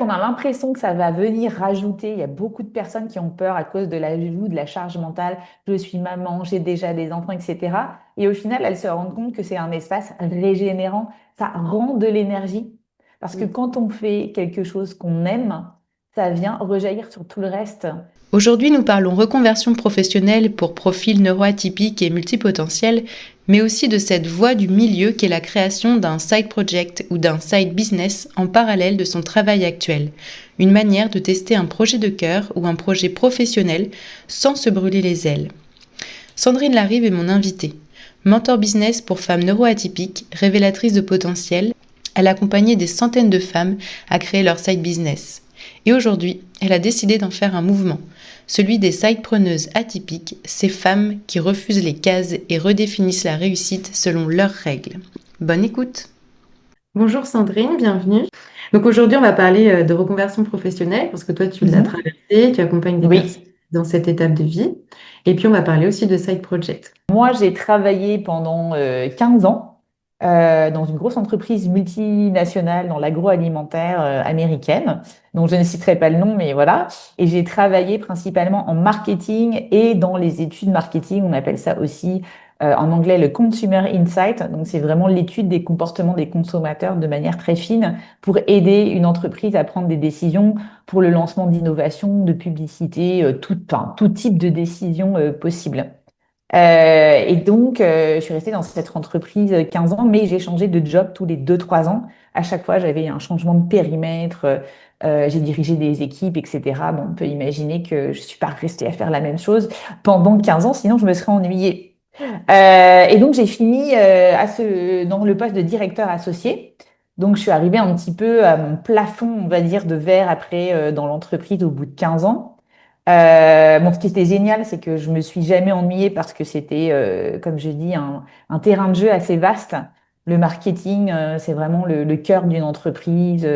On a l'impression que ça va venir rajouter. Il y a beaucoup de personnes qui ont peur à cause de l'ajout de la charge mentale. Je suis maman, j'ai déjà des enfants, etc. Et au final, elles se rendent compte que c'est un espace régénérant. Ça rend de l'énergie. Parce que Oui. quand on fait quelque chose qu'on aime, ça vient rejaillir sur tout le reste. Aujourd'hui, nous parlons reconversion professionnelle pour profils neuroatypiques et multipotentiels, mais aussi de cette voie du milieu qu'est la création d'un side project ou d'un side business en parallèle de son travail actuel. Une manière de tester un projet de cœur ou un projet professionnel sans se brûler les ailes. Sandrine Larive est mon invitée. Mentor business pour femmes neuroatypiques, révélatrice de potentiel, elle a accompagné des centaines de femmes à créer leur side business. Et aujourd'hui, elle a décidé d'en faire un mouvement, celui des sidepreneuses atypiques, ces femmes qui refusent les cases et redéfinissent la réussite selon leurs règles. Bonne écoute. Bonjour Sandrine, bienvenue. Donc aujourd'hui, on va parler de reconversion professionnelle parce que toi, tu l'as Mhm. traversée, tu accompagnes des personnes Oui. dans cette étape de vie. Et puis, on va parler aussi de side project. Moi, j'ai travaillé pendant 15 ans dans une grosse entreprise multinationale dans l'agroalimentaire américaine, dont je ne citerai pas le nom, mais voilà. Et j'ai travaillé principalement en marketing et dans les études marketing. On appelle ça aussi en anglais le Consumer Insight. Donc, c'est vraiment l'étude des comportements des consommateurs de manière très fine pour aider une entreprise à prendre des décisions pour le lancement d'innovations, de publicité, enfin, tout type de décision possible. Et donc, je suis restée dans cette entreprise 15 ans, mais j'ai changé de job tous les 2 3 ans. À chaque fois, j'avais un changement de périmètre, j'ai dirigé des équipes, etc. Bon, on peut imaginer que je suis pas restée à faire la même chose pendant 15 ans, sinon je me serais ennuyée. Et donc, j'ai fini dans le poste de directeur associé. Donc, je suis arrivée un petit peu à mon plafond, on va dire, de verre après dans l'entreprise au bout de 15 ans. Bon, ce qui était génial, c'est que je me suis jamais ennuyée parce que c'était, comme je dis, un terrain de jeu assez vaste. Le marketing, c'est vraiment le cœur d'une entreprise.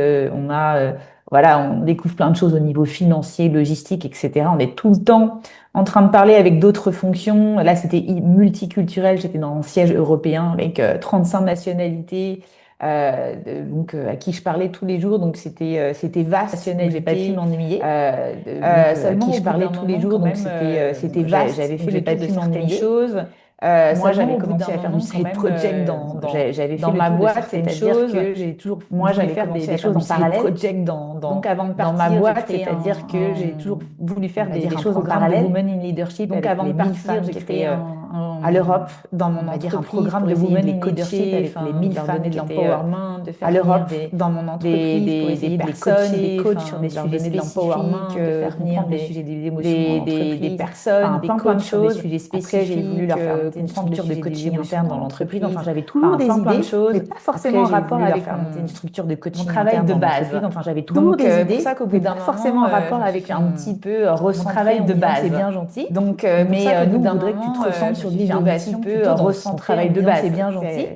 Voilà, on découvre plein de choses au niveau financier, logistique, etc. On est tout le temps en train de parler avec d'autres fonctions. Là, c'était multiculturel. J'étais dans un siège européen avec 35 nationalités. À qui je parlais tous les jours, donc c'était vaste, donc j'ai pas pu Nationalité, m'ennuyer. à Seulement qui au je bout parlais d'un tous les moment, jours, quand donc même, c'était bon, vaste, j'avais donc fait j'ai le pas tour de pu certaines m'ennuyer. choses. Moi, Seulement j'avais au bout commencé d'un à faire du moment, quand side même, project j'avais fait dans le ma tour de boîte, certaines c'est-à-dire choses. que j'ai toujours Moi, voulu j'avais faire commencé des à faire choses du en side parallèle. project Donc, avant de dans ma partir, j'ai boîte, créé c'est-à-dire que j'ai toujours voulu on faire va des dire, un choses en programme de parallèle. Women in Leadership Donc, avec avant de les 1000 partir, femmes j'ai qui créé étaient à l'Europe dans mon on va dire, un entreprise programme pour de essayer de women les in leadership coacher, avec les enfin, de 1000 leur femmes donner de qui étaient l'empowerment de à faire venir l'Europe dans mon entreprise pour des essayer de les personnes, des coacher, coachs sur enfin, des de leur sujets donner de spécifiques, l'empowerment, de faire venir comprendre le sujet des émotions en des entreprise, personnes, enfin, des plein de coachs sur des choses. sujets Après, j'ai voulu spécifiques, leur faire monter une comprendre le structure de sujet des coaching émotions interne dans dans l'entreprise. l'entreprise. Enfin, j'avais toujours Enfin, des plein de idées, mais choses. pas forcément Après, en j'ai rapport voulu leur avec faire monter une structure de mon coaching travail interne de dans base. l'entreprise. Enfin, j'avais toujours Donc, des pour ça idées, qu'au bout mais d'un pas forcément moment, en rapport je me suis avec fait un petit peu mon recentrer travail en de me disant c'est base. bien gentil. Donc, pour ça Mais qu'au bout nous, on d'un voudrait que tu te moment, recentres je me sur de suis fait un petit l'innovation peu plutôt dans ton recentrer en travail me de disant base. c'est bien gentil.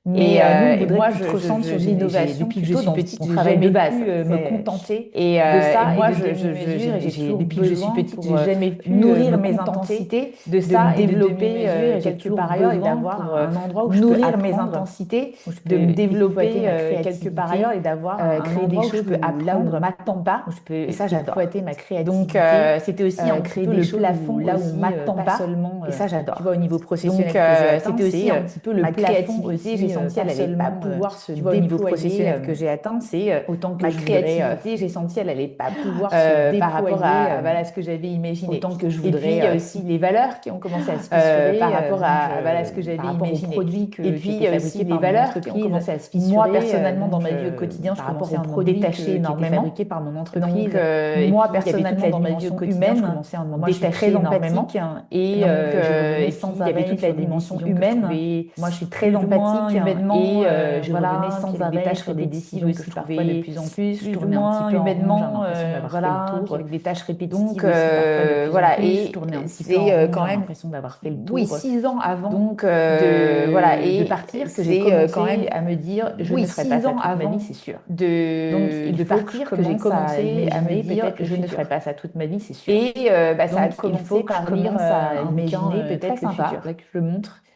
Mais Nous, on et voudrait que moi, tu te recentres sur de l'innovation depuis que je plutôt suis dans petite, ton j'ai travail de jamais base. pu me contenter de Et ça et moi, de demi-mesure. Et j'ai toujours depuis que je suis besoin petite, pour j'ai jamais pu me nourrir mes contenter intensités de de me ça et de développer demi-mesure. Et j'ai quelque toujours part ailleurs et besoin d'avoir pour un endroit où je peux nourrir mes apprendre, intensités, où je de me peux exploiter développer ma quelque part ailleurs créativité, et d'avoir un créer des endroit où je choses peux où là où on apprendre. m'attend pas, où je peux Et ça, j'adore. exploiter ma Donc, créativité, c'était aussi un petit créer peu des le choses plafond où là où on aussi, m'attend pas pas. seulement, Et ça, tu vois, j'adore. au niveau Donc, professionnel que j'ai atteint, c'était aussi c'est un petit peu le ma plafond créativité, j'ai aussi, senti pas elle allait pas seulement, pouvoir se tu vois, au niveau déployer professionnel que j'ai atteint, c'est autant que ma je voudrais, créativité, j'ai senti elle allait pas pouvoir se par rapport déployer à voilà, ce que j'avais imaginé. autant que je Et puis, il y voudrais, a aussi les valeurs qui ont commencé à se par fissurer rapport voilà, ce que par j'avais rapport aux imaginé. produits Et qui puis, il étaient y a aussi fabriqués les par mon valeurs qui ont entreprise. commencé à se Moi, fissurer personnellement, dans ma vie au quotidien, je par rapport commençais aux à m'en produits détacher qui étaient énormément. fabriqués par mon Donc, entreprise. Et moi, puis, il y avait toute personnellement, la dans ma vie au dimension humaine. Je quotidien, commençais à m'en moi, je suis détacher très énormément. empathique hein, Je revenais et puis sans il y avait arrêt toute la sur des dimension décisions que je humaine. trouvais Moi, je suis très plus ou moins empathique hein, humainement, je revenais voilà, puis il y sans avait des arrêt tâches sur des répétitives décisions que je aussi parfois de trouvais plus en plus. Je plus ou tournais un petit moins peu en rond, j'ai humainement, l'impression d'avoir fait le voilà, puis tour. avec des tâches Donc répétitives aussi parfois de plus en voilà, plus. Je et tournais un petit peu en c'est rond, j'ai quand même, l'impression d'avoir fait le oui, tour. 6 ans avant Donc voilà, de et partir que j'ai c'est quand même, commencé à me dire, je oui, ne ferai pas six ça ans toute ma vie, c'est avant sûr. Donc il de faut que je partir que j'ai commence à commencé à me imaginer dire, peut-être le je ne ferai futur. pas ça toute ma vie, c'est sûr. Et ça a Donc, il faut commencé que je par lire commence à un bouquin imaginer très peut-être le sympa. futur. Faudrait que je le montre.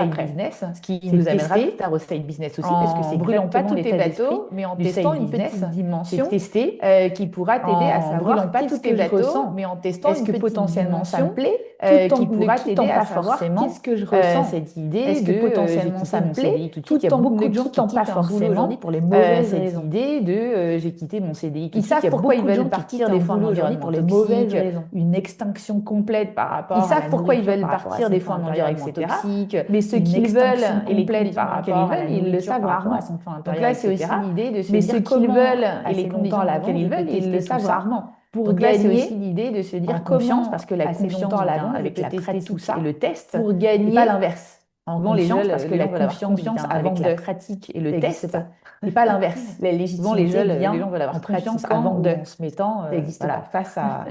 side après. business, Ce qui c'est nous amènera tester plus tard au side business aussi, parce que en c'est brûlant pas exactement tous tes l'état d'esprit bateaux, mais en du testant side une business. petite C'est dimension tester qui pourra t'aider à en brûlant savoir pas qu'est-ce tous tes que je bateaux, ressens, mais en testant est-ce une que petite potentiellement ça me dimension plaît, tout en qui pourra ne t'aider quittant à pas savoir forcément qu'est-ce que je ressens. cette idée Est-ce que de j'ai potentiellement quitté ça me mon CDI plaît, tout de suite. Il y a tout en beaucoup ne de gens qui quittant pas quittent un boulot aujourd'hui forcément pour les mauvaises cette raisons. idée de j'ai quitté mon CDI tout Ils de suite. savent Il y a pourquoi ils beaucoup de gens veulent qui partir quittent des un fois en boulot aujourd'hui aujourd'hui pour pour les les mauvaises mauvaises raisons. une extinction complète par rapport Ils à la savent pourquoi ils nourriture, veulent par rapport à partir son des plan fois en intérieur, environnement etc. toxique, mais ce Une qu'ils veulent extinction et les complète conditions par dans lesquelles rapport ils à la veulent, ils le nourriture, savent par rapport à rarement. son plan Donc intérieur, là, c'est aussi etc. l'idée de se Mais dire ce qu'ils comment, veulent et assez les longtemps conditions à dans l'avance, lesquelles ils je peux veulent, ils le tester tout savent ça rarement. pour Donc là, c'est gagner aussi l'idée de se en dire confiance, comment, parce que la assez confiance longtemps à vient l'avance, je avec peux la tester tout pratique ça et le test, pour et gagner pas l'inverse. en Souvent, confiance, parce que les la gens veulent avoir confiance confiance avant avec la la pratique et le ça n'existe test, pas. c'est pas l'inverse. La Souvent, légitimité les vient gens veulent en avoir confiance pratiquant avant ou de. en se mettant, Ça n'existe voilà, pas. face à.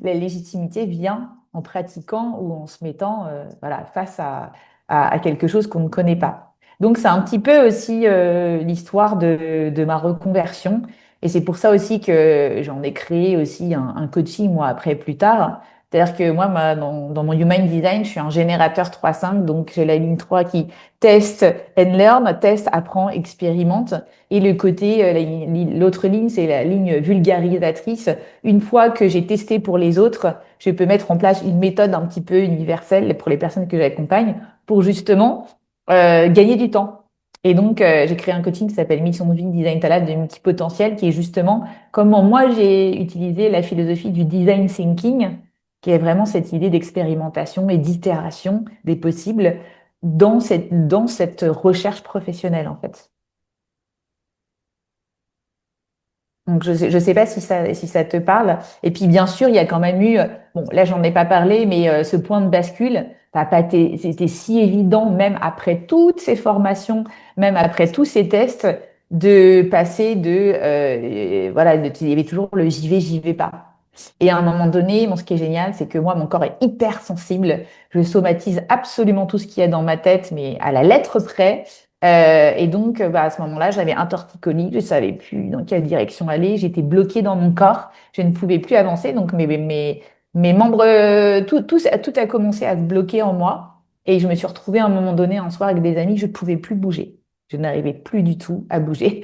La légitimité vient en pratiquant ou en se mettant, voilà, face à quelque chose qu'on ne connaît pas. Donc, c'est un petit peu aussi l'histoire de ma reconversion. Et c'est pour ça aussi que j'en ai créé aussi un coaching, moi, après, plus tard. C'est-à-dire que moi, dans mon Human Design, je suis un générateur 3-5, donc j'ai la ligne 3 qui teste and learn, teste, apprend, expérimente. Et le côté, l'autre ligne, c'est la ligne vulgarisatrice. Une fois que j'ai testé pour les autres, je peux mettre en place une méthode un petit peu universelle pour les personnes que j'accompagne pour justement gagner du temps. Et donc, j'ai créé un coaching qui s'appelle Mission de vie, Design Talent de multipotentiel, qui est justement comment moi j'ai utilisé la philosophie du design thinking, qui est vraiment cette idée d'expérimentation et d'itération des possibles dans cette recherche professionnelle, en fait. Donc, je sais pas si ça te parle. Et puis, bien sûr, il y a quand même eu, bon, là, j'en ai pas parlé, mais ce point de bascule, c'était si évident, même après toutes ces formations, même après tous ces tests, de passer voilà, il y avait toujours le j'y vais pas. Et à un moment donné, bon, ce qui est génial, c'est que moi, mon corps est hyper sensible. Je somatise absolument tout ce qu'il y a dans ma tête, mais à la lettre près. Et donc, bah, à ce moment-là, j'avais un torticolis, je savais plus dans quelle direction aller, j'étais bloquée dans mon corps, je ne pouvais plus avancer. Donc, mes membres, tout a commencé à se bloquer en moi. Et je me suis retrouvée à un moment donné, un soir, avec des amis, je ne pouvais plus bouger. Je n'arrivais plus du tout à bouger.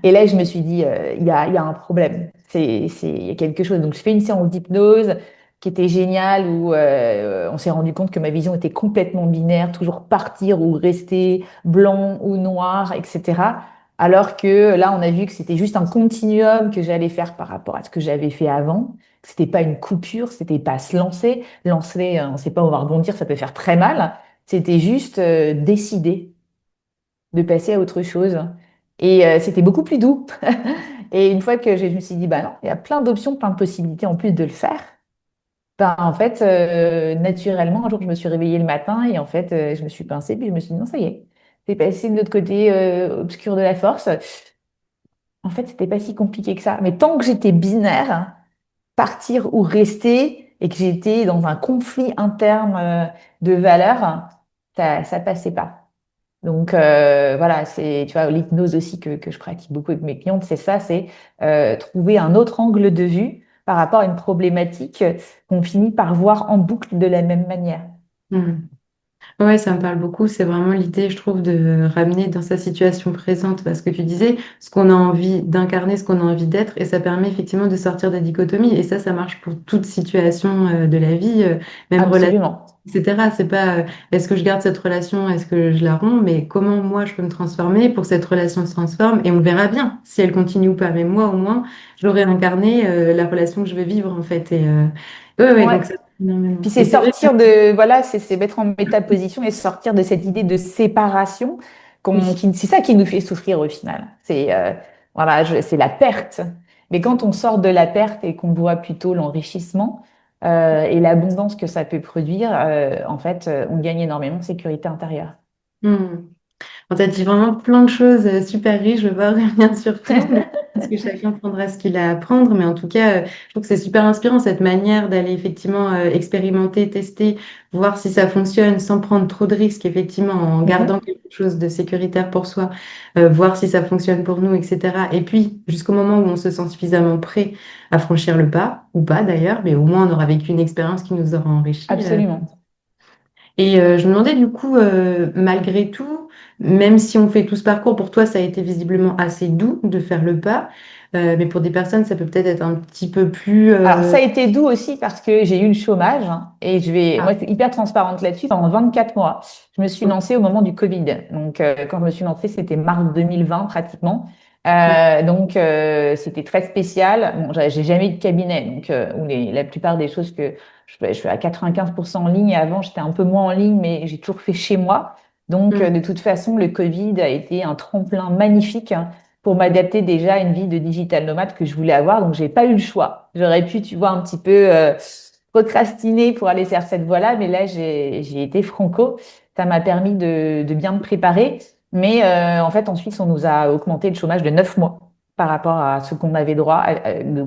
Et là, je me suis dit, il y a un problème. Il y a quelque chose. Donc, je fais une séance d'hypnose qui était géniale où on s'est rendu compte que ma vision était complètement binaire, toujours partir ou rester, blanc ou noir, etc. Alors que là, on a vu que c'était juste un continuum que j'allais faire par rapport à ce que j'avais fait avant. C'était pas une coupure, c'était pas se lancer. Lancer, on sait pas, on va rebondir, ça peut faire très mal. C'était juste décider de passer à autre chose. Et c'était beaucoup plus doux. Et une fois que je me suis dit, bah non, il y a plein d'options, plein de possibilités en plus de le faire. Ben, en fait, naturellement, un jour, je me suis réveillée le matin et en fait, je me suis pincée, puis je me suis dit, non, ça y est, c'est passé de l'autre côté obscur de la force. En fait, c'était pas si compliqué que ça. Mais tant que j'étais binaire, partir ou rester, et que j'étais dans un conflit interne de valeurs, ça passait pas. Donc voilà, c'est tu vois l'hypnose aussi que je pratique beaucoup avec mes clientes, c'est ça, c'est trouver un autre angle de vue par rapport à une problématique qu'on finit par voir en boucle de la même manière. Hmm. Ouais, ça me parle beaucoup. C'est vraiment l'idée, je trouve, de ramener dans sa situation présente. Parce que tu disais ce qu'on a envie d'incarner, ce qu'on a envie d'être, et ça permet effectivement de sortir des dichotomies. Et ça marche pour toute situation de la vie, même relation, Absolument. etc. C'est pas est-ce que je garde cette relation, est-ce que je la romps, mais comment moi je peux me transformer pour que cette relation se transforme. Et on verra bien si elle continue ou pas. Mais moi, au moins, j'aurai incarné la relation que je vais vivre, en fait. Et ouais, Ouais. donc ça, énormément. Puis Et c'est c'est vrai. sortir de, voilà, c'est mettre en métaposition et sortir de cette idée de séparation Oui. c'est ça qui nous fait souffrir au final. Voilà, c'est la perte. Mais quand on sort de la perte et qu'on voit plutôt l'enrichissement et l'abondance que ça peut produire, en fait, on gagne énormément de sécurité intérieure. Hmm. On t'a dit vraiment plein de choses super riches. Je ne vais pas revenir sur tout, mais parce que chacun prendra ce qu'il a à apprendre. Mais en tout cas, je trouve que c'est super inspirant cette manière d'aller effectivement expérimenter, tester, voir si ça fonctionne sans prendre trop de risques, effectivement, en gardant Mhm. quelque chose de sécuritaire pour soi, voir si ça fonctionne pour nous, etc. Et puis, jusqu'au moment où on se sent suffisamment prêt à franchir le pas, ou pas d'ailleurs, mais au moins on aura vécu une expérience qui nous aura enrichi. Absolument. Et je me demandais du coup, malgré tout, même si on fait tout ce parcours, pour toi, ça a été visiblement assez doux de faire le pas, mais pour des personnes, ça peut peut-être être un petit peu plus... Alors, ça a été doux aussi parce que j'ai eu le chômage et moi, Ah, je suis hyper transparente là-dessus. Pendant 24 mois, je me suis ok. lancée au moment du Covid. Donc, quand je me suis lancée, c'était mars 2020 pratiquement. Donc, c'était très spécial. Bon, j'ai jamais eu de cabinet, donc où la plupart des choses que je fais à 95% en ligne. Avant, j'étais un peu moins en ligne, mais j'ai toujours fait chez moi. Donc, Mm. de toute façon, le Covid a été un tremplin magnifique pour m'adapter déjà à une vie de digital nomade que je voulais avoir. Donc, j'ai pas eu le choix. J'aurais pu, tu vois, un petit peu procrastiner pour aller faire cette voie-là, mais là, j'ai été franco. Ça m'a permis de bien me préparer. Mais en fait, en Suisse, on nous a augmenté le chômage de 9 mois par rapport à ce qu'on avait droit.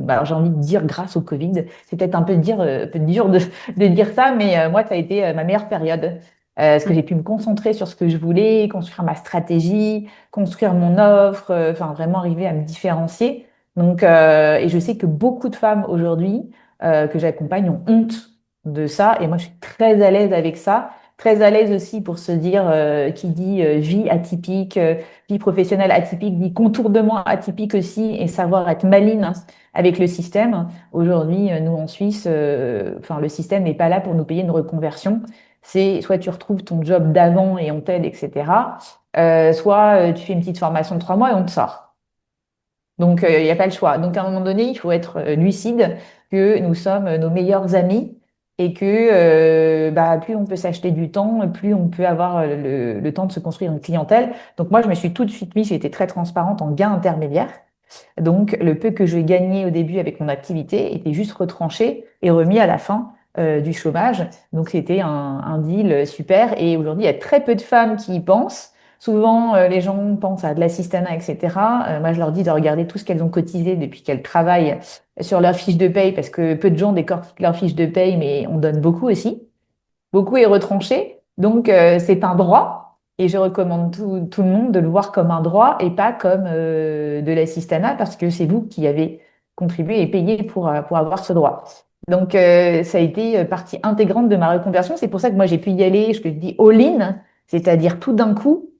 Alors, j'ai envie de dire grâce au Covid. C'est peut-être un peu dur de dire ça, mais moi, ça a été ma meilleure période. Parce que j'ai pu me concentrer sur ce que je voulais, construire ma stratégie, construire mon offre, enfin vraiment arriver à me différencier. Donc, et je sais que beaucoup de femmes aujourd'hui que j'accompagne ont honte de ça. Et moi, je suis très à l'aise avec ça. Très à l'aise aussi pour se dire, qui dit vie atypique, vie professionnelle atypique, dit contournement atypique aussi, et savoir être maligne hein, avec le système. Aujourd'hui, nous en Suisse, enfin, le système n'est pas là pour nous payer une reconversion. C'est soit tu retrouves ton job d'avant et on t'aide, etc. Soit tu fais une petite formation de 3 mois et on te sort. Donc, il n'y a pas le choix. Donc, à un moment donné, il faut être lucide que nous sommes nos meilleurs amis et que bah, plus on peut s'acheter du temps, plus on peut avoir le temps de se construire une clientèle. Donc, moi, je me suis tout de suite mis, j'ai été très transparente en gain intermédiaire. Donc, le peu que j'ai gagné au début avec mon activité était juste retranché et remis à la fin du chômage. Donc, c'était un deal super. Et aujourd'hui, il y a très peu de femmes qui y pensent. Souvent, les gens pensent à de l'assistanat, etc. Moi, je leur dis de regarder tout ce qu'elles ont cotisé depuis qu'elles travaillent sur leur fiche de paye, parce que peu de gens décortiquent leur fiche de paye, mais on donne beaucoup aussi. Beaucoup est retranché. Donc, c'est un droit. Et je recommande tout le monde de le voir comme un droit et pas comme de l'assistanat, parce que c'est vous qui avez contribué et payé pour avoir ce droit. Donc, ça a été partie intégrante de ma reconversion. C'est pour ça que moi, j'ai pu y aller, je te dis all-in, c'est-à-dire tout d'un coup.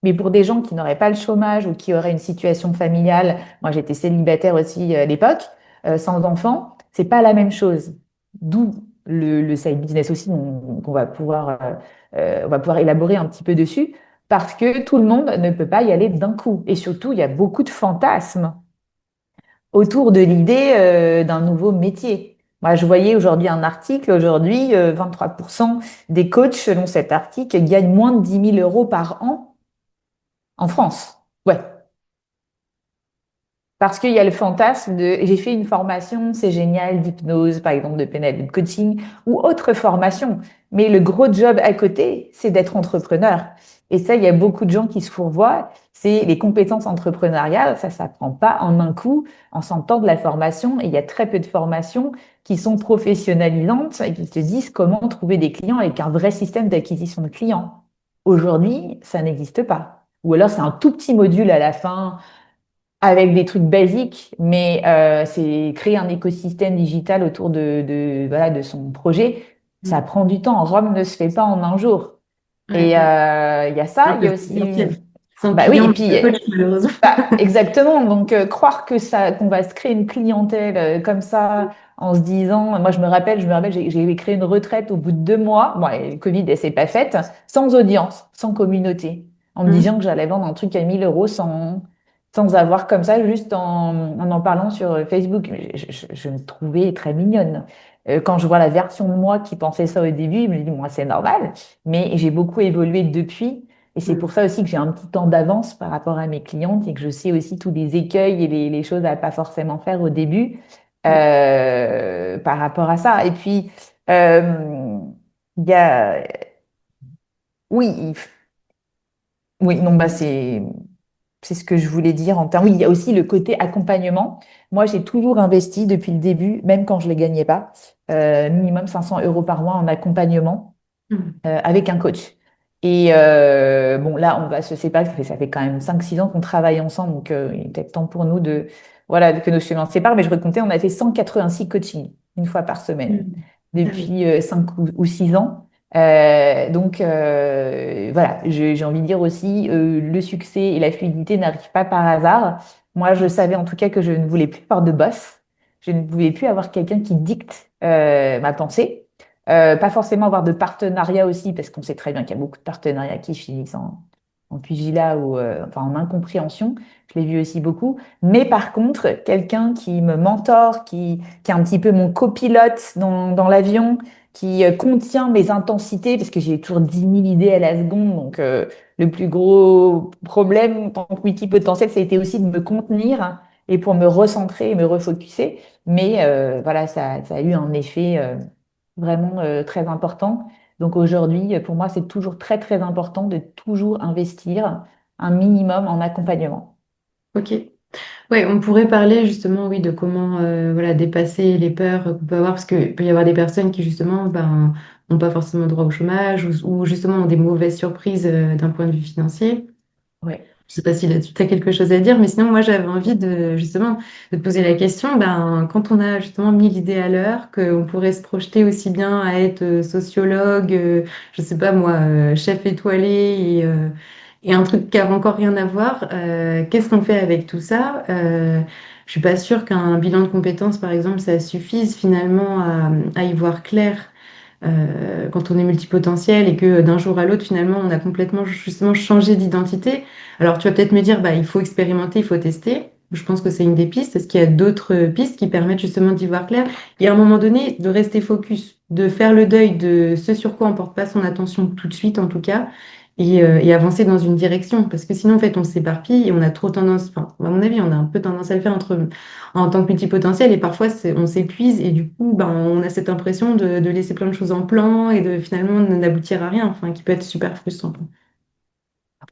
Mais pour des gens qui n'auraient pas le chômage ou qui auraient une situation familiale, moi j'étais célibataire aussi à l'époque, sans enfants, c'est pas la même chose. D'où le side business aussi, on va pouvoir élaborer un petit peu dessus, parce que tout le monde ne peut pas y aller d'un coup. Et surtout, il y a beaucoup de fantasmes autour de l'idée d'un nouveau métier. Moi, je voyais aujourd'hui un article, aujourd'hui, 23% des coachs, selon cet article, gagnent moins de 10 000 € par an en France. Ouais. Parce qu'il y a le fantasme de j'ai fait une formation, c'est génial, d'hypnose, par exemple, de PNL, de coaching ou autre formation. Mais le gros job à côté, c'est d'être entrepreneur. Et ça, il y a beaucoup de gens qui se fourvoient. C'est les compétences entrepreneuriales, ça s'apprend pas en un coup, en sortant de la formation. Et il y a très peu de formations qui sont professionnalisantes et qui te disent comment trouver des clients avec un vrai système d'acquisition de clients. Aujourd'hui, ça n'existe pas. Ou alors c'est un tout petit module à la fin avec des trucs basiques, mais c'est créer un écosystème digital autour voilà, de son projet. Ça Mm. prend du temps. Rome ne se fait pas en un jour. Ouais, Et ouais. il y a ça, Alors il y que a c'est aussi... essentiel. Sans Bah oui, et client, puis... pas de coach, malheureusement. Bah, exactement. Donc, croire que ça, qu'on va se créer une clientèle comme ça, en se disant, moi, je me rappelle, j'ai créé une retraite au bout de 2 mois. Bon, et le Covid, elle s'est pas faite, sans audience, sans communauté, en me disant Mm. que j'allais vendre un truc à 1 000 € sans avoir comme ça, juste en parlant sur Facebook. Mais je me trouvais très mignonne. Quand je vois la version de moi qui pensait ça au début, je me dis, moi, c'est normal. Mais j'ai beaucoup évolué depuis. Et c'est pour Mm. ça aussi que j'ai un petit temps d'avance par rapport à mes clientes et que je sais aussi tous les écueils et les choses à pas forcément faire au début Mm. par rapport à ça. Et puis, euh, il y a... Oui, oui, non, bah c'est ce que je voulais dire en termes. Oui, il y a aussi le côté accompagnement. Moi, j'ai toujours investi depuis le début, même quand je les gagnais pas, minimum 500 € par mois en accompagnement Mm. avec un coach. Et bon, là, on va se séparer. Ça fait quand même 5 6 ans qu'on travaille ensemble. Donc, il est peut-être temps pour nous voilà, que nos chemins se séparent. Mais je recomptais, on a fait 186 coachings une fois par semaine Mm. Ah oui. depuis 5 ou 6 ans. Donc, voilà, j'ai envie de dire aussi, le succès et la fluidité n'arrivent pas par hasard. Moi, je savais en tout cas que je ne voulais plus avoir de boss. Je ne voulais plus avoir quelqu'un qui dicte ma pensée. Pas forcément avoir de partenariat aussi, parce qu'on sait très bien qu'il y a beaucoup de partenariats qui finissent en pugilat ou enfin, en incompréhension. Je l'ai vu aussi beaucoup. Mais par contre, quelqu'un qui me mentor, qui est un petit peu mon copilote dans l'avion, qui contient mes intensités, parce que j'ai toujours 10 000 idées à la seconde. Donc, le plus gros problème en tant que multipotentiel, ça a été aussi de me contenir et pour me recentrer et me refocuser. Mais voilà, ça a eu un effet. vraiment très important. Donc aujourd'hui, pour moi, c'est toujours très, très important de toujours investir un minimum en accompagnement. Ok. Ouais, on pourrait parler justement, oui, de comment voilà, dépasser les peurs qu'on peut avoir, parce qu'il peut y avoir des personnes qui justement ben, n'ont pas forcément droit au chômage ou justement ont des mauvaises surprises d'un point de vue financier. Ouais. Je sais pas si là-dessus tu as quelque chose à dire, mais sinon moi j'avais envie de justement de te poser la question, ben, quand on a justement mis l'idée à l'heure, qu'on pourrait se projeter aussi bien à être sociologue, je sais pas moi, chef étoilé et un truc qui n'a encore rien à voir, qu'est-ce qu'on fait avec tout ça? Je suis pas sûre qu'un bilan de compétences, par exemple, ça suffise finalement à y voir clair quand on est multipotentiel et que d'un jour à l'autre, finalement, on a complètement justement changé d'identité. Alors, tu vas peut-être me dire, bah, il faut expérimenter, il faut tester. Je pense que c'est une des pistes. Est-ce qu'il y a d'autres pistes qui permettent justement d'y voir clair? Et à un moment donné, de rester focus, de faire le deuil de ce sur quoi on porte pas son attention tout de suite, en tout cas, et avancer dans une direction. Parce que sinon, en fait, on s'éparpille et on a trop tendance, enfin, à mon avis, on a un peu tendance à le faire en tant que multipotentiel et parfois on s'épuise et du coup, ben, on a cette impression de laisser plein de choses en plan et de finalement n'aboutir à rien, enfin, qui peut être super frustrant.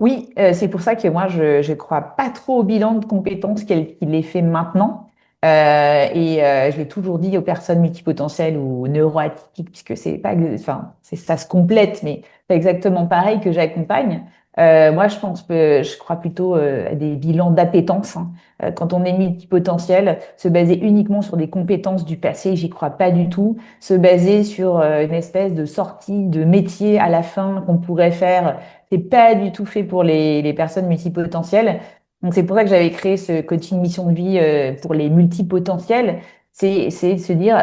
Oui, c'est pour ça que moi, je crois pas trop au bilan de compétences qu'il est fait maintenant. Je l'ai toujours dit aux personnes multipotentielles ou neuroatypiques, puisque c'est pas, enfin, ça se complète, mais pas exactement pareil que j'accompagne. Moi, je crois plutôt à des bilans d'appétence, hein. Quand on est multipotentiel, se baser uniquement sur des compétences du passé, j'y crois pas du tout. Se baser sur une espèce de sortie de métier à la fin qu'on pourrait faire, c'est pas du tout fait pour les personnes multipotentielles. Donc c'est pour ça que j'avais créé ce coaching mission de vie pour les multipotentiels. C'est de se dire,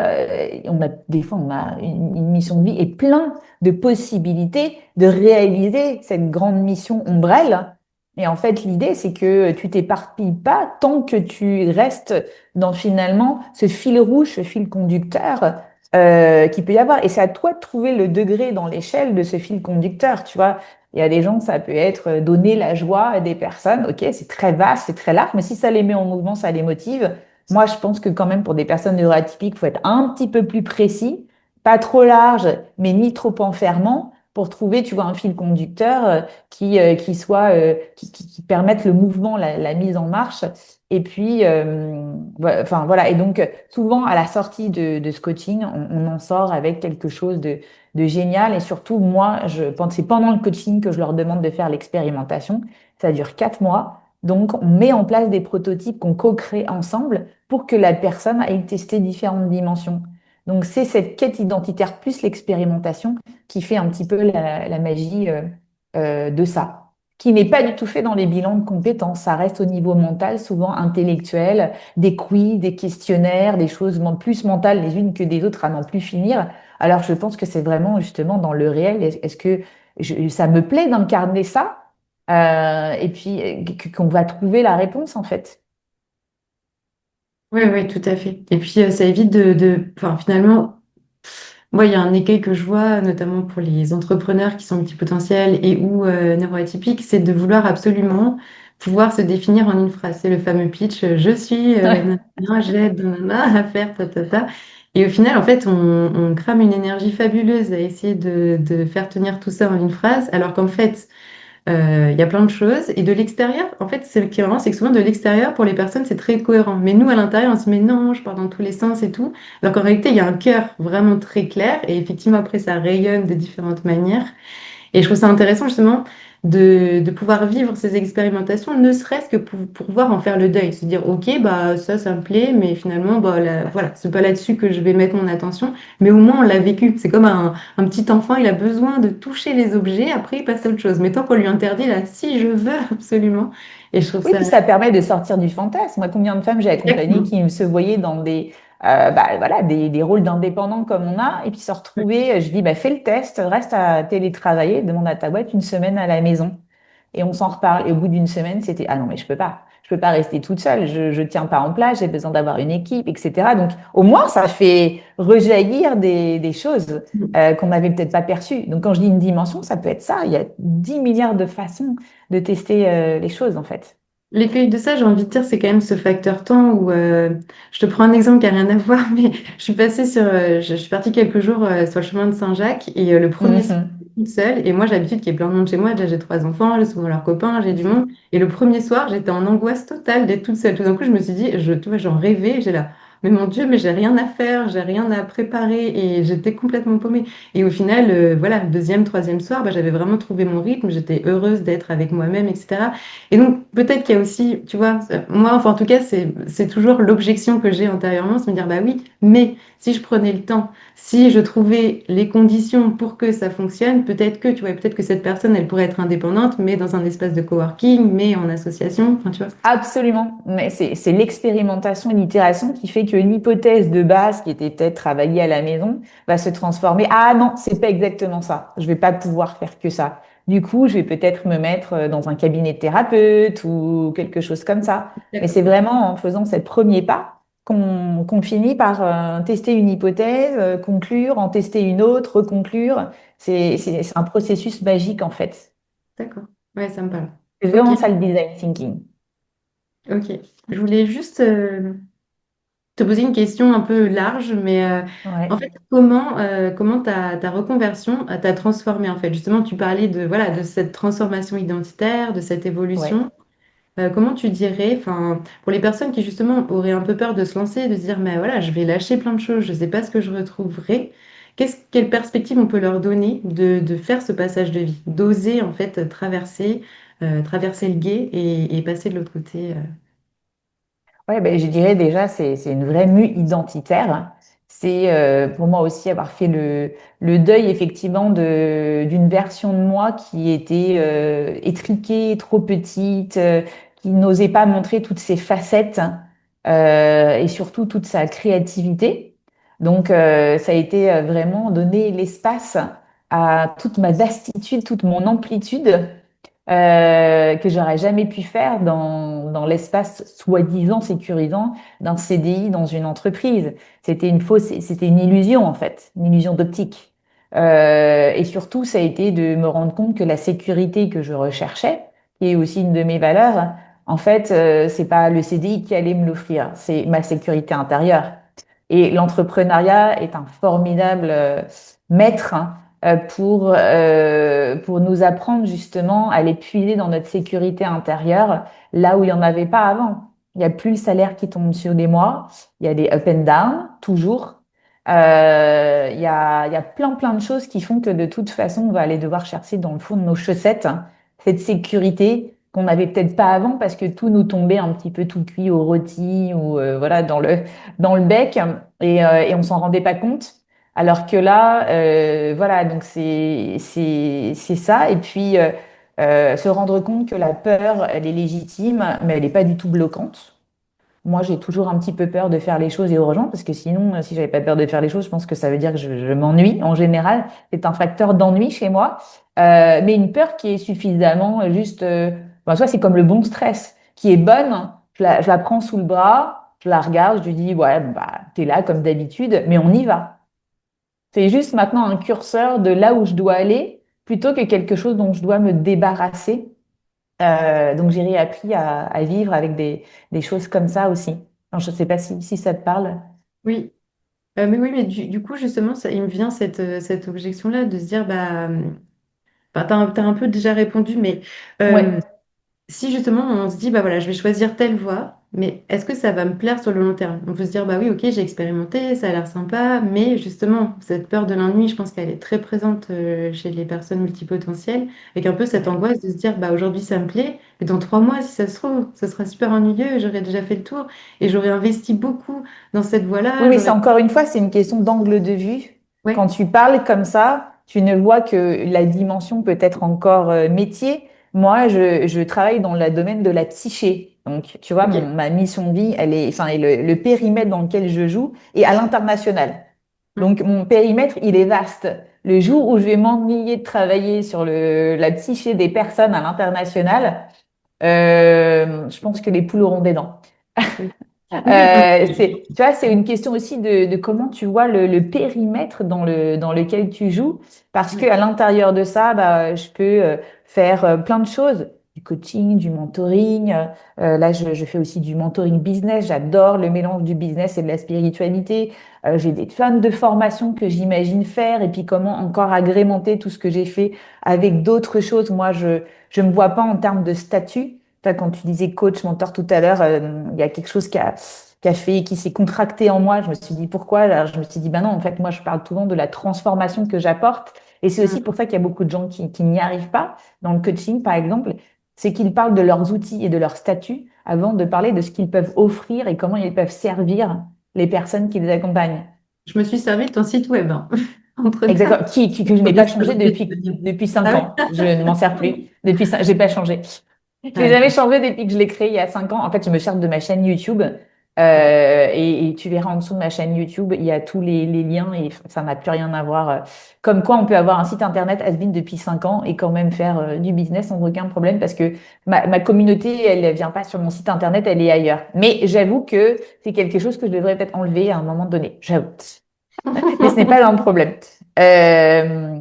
on a des fois on a une mission de vie et plein de possibilités de réaliser cette grande mission ombrelle. Et en fait, l'idée, c'est que tu t'éparpilles pas tant que tu restes dans finalement ce fil rouge, ce fil conducteur qu'il peut y avoir. Et c'est à toi de trouver le degré dans l'échelle de ce fil conducteur, tu vois. Il y a des gens, ça peut être donner la joie à des personnes. Ok, c'est très vaste, c'est très large, mais si ça les met en mouvement, ça les motive. Moi, je pense que quand même pour des personnes neuroatypiques, il faut être un petit peu plus précis, pas trop large, mais ni trop enfermant, pour trouver, tu vois, un fil conducteur qui soit, qui permette le mouvement, la mise en marche. Et puis, enfin voilà. Et donc, souvent à la sortie de ce coaching, on en sort avec quelque chose de génial. Et surtout, moi, je pense c'est pendant le coaching que je leur demande de faire l'expérimentation. Ça dure 4 mois. Donc, on met en place des prototypes qu'on co-crée ensemble pour que la personne aille tester différentes dimensions. Donc, c'est cette quête identitaire plus l'expérimentation qui fait un petit peu la magie de ça, qui n'est pas du tout fait dans les bilans de compétences. Ça reste au niveau mental, souvent intellectuel, des quiz, des questionnaires, des choses plus mentales les unes que des autres à n'en plus finir. Alors, je pense que c'est vraiment justement dans le réel. Est-ce que ça me plaît d'incarner ça? Et puis, qu'on va trouver la réponse, en fait. Oui, oui, tout à fait. Et puis, ça évite enfin, finalement, moi, il y a un écueil que je vois, notamment pour les entrepreneurs qui sont multipotentiels et ou neuroatypiques, c'est de vouloir absolument pouvoir se définir en une phrase. C'est le fameux pitch, je suis, nanana, j'aide nanana, à faire, ta, ta, ta. Et au final, en fait, on crame une énergie fabuleuse à essayer de faire tenir tout ça en une phrase, alors qu'en fait, il y a plein de choses. Et de l'extérieur, en fait, ce qui est marrant, c'est que souvent de l'extérieur, pour les personnes, c'est très cohérent. Mais nous, à l'intérieur, on se met non, je pars dans tous les sens et tout. Alors qu'en réalité, il y a un cœur vraiment très clair. Et effectivement, après, ça rayonne de différentes manières. Et je trouve ça intéressant justement de pouvoir vivre ces expérimentations, ne serait-ce que pour pouvoir en faire le deuil, se dire ok bah ça me plaît, mais finalement bah voilà c'est pas là-dessus que je vais mettre mon attention, mais au moins on l'a vécu. C'est comme un petit enfant, il a besoin de toucher les objets, après il passe à autre chose. Mais tant qu'on lui interdit là, si je veux absolument, et je trouve Oui, ça puis ça permet de sortir du fantasme. Moi, combien de femmes j'ai accompagnées exactement. qui se voyaient dans bah, voilà, des rôles d'indépendants comme on a, et puis se retrouver, je dis, bah, fais le test, reste à télétravailler, demande à ta boîte une semaine à la maison. Et on s'en reparle. Et au bout d'une semaine, c'était, ah non, mais je peux pas. Je peux pas rester toute seule. Je tiens pas en place. J'ai besoin d'avoir une équipe, etc. Donc, au moins, ça fait rejaillir des choses qu'on n'avait peut-être pas perçues. Donc, quand je dis une dimension, ça peut être ça. Il y a 10 milliards de façons de tester les choses, en fait. l'écueil de ça, j'ai envie de dire, c'est quand même ce facteur temps où je te prends un exemple qui n'a rien à voir, mais je suis passée je suis partie quelques jours sur le chemin de Saint-Jacques et le premier soir, Mhm. j'étais toute seule. Et moi, j'ai l'habitude qu'il y ait plein de monde chez moi. Déjà, j'ai trois enfants, j'ai souvent leurs copains, j'ai du monde. Et le premier soir, j'étais en angoisse totale d'être toute seule. Tout d'un coup, je me suis dit, tu vois, j'en rêvais. J'ai là, mais mon Dieu, mais j'ai rien à faire, j'ai rien à préparer et j'étais complètement paumée. Et au final, voilà, le deuxième, troisième soir, bah, j'avais vraiment trouvé mon rythme. J'étais heureuse d'être avec moi-même, etc. Et donc, peut-être qu'il y a aussi, tu vois, moi, enfin, en tout cas, c'est toujours l'objection que j'ai antérieurement, c'est me dire, bah oui, mais si je prenais le temps, si je trouvais les conditions pour que ça fonctionne, peut-être que, tu vois, peut-être que cette personne, elle pourrait être indépendante, mais dans un espace de coworking, mais en association, enfin, tu vois. Absolument. Mais c'est l'expérimentation et l'itération qui fait que l'hypothèse de base, qui était peut-être travailler à la maison, va se transformer. Ah non, c'est pas exactement ça. Je vais pas pouvoir faire que ça. Du coup, je vais peut-être me mettre dans un cabinet de thérapeute ou quelque chose comme ça. Mais c'est D'accord. vraiment en faisant ce premier pas qu'on finit par tester une hypothèse, conclure, en tester une autre, reconclure. C'est un processus magique en fait. D'accord. Ouais, ça me parle. C'est Ok, vraiment ça le design thinking. ok. Je voulais juste te poser une question un peu large, mais en Ouais. fait, comment ta reconversion t'a transformé en fait? Justement, tu parlais de, voilà, de cette transformation identitaire, de cette Ouais. évolution. Comment tu dirais, enfin, pour les personnes qui justement auraient un peu peur de se lancer, de se dire, mais voilà, je vais lâcher plein de choses, je ne sais pas ce que je retrouverai, quelle perspective on peut leur donner de faire ce passage de vie, d'oser en fait traverser le gué et passer de l'autre côté. Ouais, ben, je dirais déjà, c'est une vraie mue identitaire. C'est pour moi aussi avoir fait le deuil effectivement d'une version de moi qui était étriquée, trop petite, qui n'osait pas montrer toutes ses facettes et surtout toute sa créativité. Donc ça a été vraiment donner l'espace à toute ma vastitude, toute mon amplitude que j'aurais jamais pu faire dans l'espace soi-disant sécurisant d'un CDI dans une entreprise. C'était une illusion en fait, une illusion d'optique. Et surtout, ça a été de me rendre compte que la sécurité que je recherchais, qui est aussi une de mes valeurs, en fait, c'est pas le CDI qui allait me l'offrir, c'est ma sécurité intérieure. Et l'entrepreneuriat est un formidable maître hein, pour nous apprendre justement à les puiser dans notre sécurité intérieure, là où il n'y en avait pas avant. Il n'y a plus le salaire qui tombe sur des mois, il y a des up and down, toujours. Il y a plein de choses qui font que de toute façon, on va aller devoir chercher dans le fond de nos chaussettes hein, cette sécurité qu'on n'avait peut-être pas avant parce que tout nous tombait un petit peu tout cuit au rôti ou voilà dans le bec et on s'en rendait pas compte. Alors que là, voilà, donc c'est ça. Et puis se rendre compte que la peur, elle est légitime, mais elle n'est pas du tout bloquante. Moi, j'ai toujours un petit peu peur de faire les choses et urgent parce que sinon, si j'avais pas peur de faire les choses, je pense que ça veut dire que je m'ennuie. En général, c'est un facteur d'ennui chez moi. Mais une peur qui est suffisamment juste, ben, soit c'est comme le bon stress, qui est bonne. Je la prends sous le bras, je la regarde, je lui dis, ouais, bah, t'es là comme d'habitude, mais on y va. C'est juste maintenant un curseur de là où je dois aller plutôt que quelque chose dont je dois me débarrasser. Donc j'ai appris à vivre avec des choses comme ça aussi. Alors, je ne sais pas si ça te parle. Oui, mais oui, mais du coup, justement, il me vient cette objection-là de se dire, bah, t'as un peu déjà répondu, mais euh, Ouais. si justement on se dit, bah voilà, je vais choisir telle voie, mais est-ce que ça va me plaire sur le long terme? On peut se dire, bah oui, ok, j'ai expérimenté, ça a l'air sympa, mais justement, cette peur de l'ennui, je pense qu'elle est très présente chez les personnes multipotentielles, avec un peu cette Ouais. angoisse de se dire, bah aujourd'hui ça me plaît, mais dans 3 mois, si ça se trouve, ça sera super ennuyeux, j'aurais déjà fait le tour et j'aurais investi beaucoup dans cette Oui, voie-là, mais c'est j'aurais... encore une fois, c'est une question d'angle de vue. Quand Ouais, tu parles comme ça, tu ne vois que la dimension peut être encore métier. Moi, je travaille dans le domaine de la psyché. Donc, tu vois, ok. ma mission de vie, elle est, enfin, et le périmètre dans lequel je joue est à l'international. Mm. Donc, mon périmètre, il est vaste. Le jour où je vais m'ennuyer de travailler sur la psyché des personnes à l'international, je pense que les poules auront des dents. Oui, oui, non, Tu vois, c'est une question aussi de comment tu vois le périmètre dans lequel tu joues, parce que ouais. à l'intérieur de ça, bah, je peux faire plein de choses. du coaching, du mentoring. Là, je fais aussi du mentoring business. J'adore le mélange du business et de la spiritualité. J'ai des tonnes de formations que j'imagine faire et puis comment encore agrémenter tout ce que j'ai fait avec d'autres choses. Moi, je me vois pas en termes de statut. Toi, quand tu disais coach, mentor tout à l'heure, il y a quelque chose qui a fait, qui s'est contracté en moi. Je me suis dit pourquoi? Alors, je me suis dit, ben non, en fait, moi, je parle souvent de la transformation que j'apporte. Et c'est aussi pour ça qu'il y a beaucoup de gens qui n'y arrivent pas dans le coaching, par exemple, c'est qu'ils parlent de leurs outils et de leur statut avant de parler de ce qu'ils peuvent offrir et comment ils peuvent servir les personnes qui les accompagnent. Je me suis servi de ton site web, hein. Entre-temps. Exactement. Que je n'ai pas changé depuis cinq Ah ans. oui. Je ne m'en sers plus. J'ai pas changé. J'ai Ouais. jamais changé depuis que je l'ai créé il y a 5 ans. En fait, je me sers de ma chaîne YouTube. Et tu verras en dessous de ma chaîne YouTube, il y a tous les liens et ça n'a plus rien à voir. Comme quoi, on peut avoir un site internet has-been depuis 5 ans et quand même faire du business sans aucun problème parce que ma communauté, elle vient pas sur mon site internet, elle est ailleurs. Mais j'avoue que c'est quelque chose que je devrais peut-être enlever à un moment donné. J'avoue. Mais ce n'est pas un problème.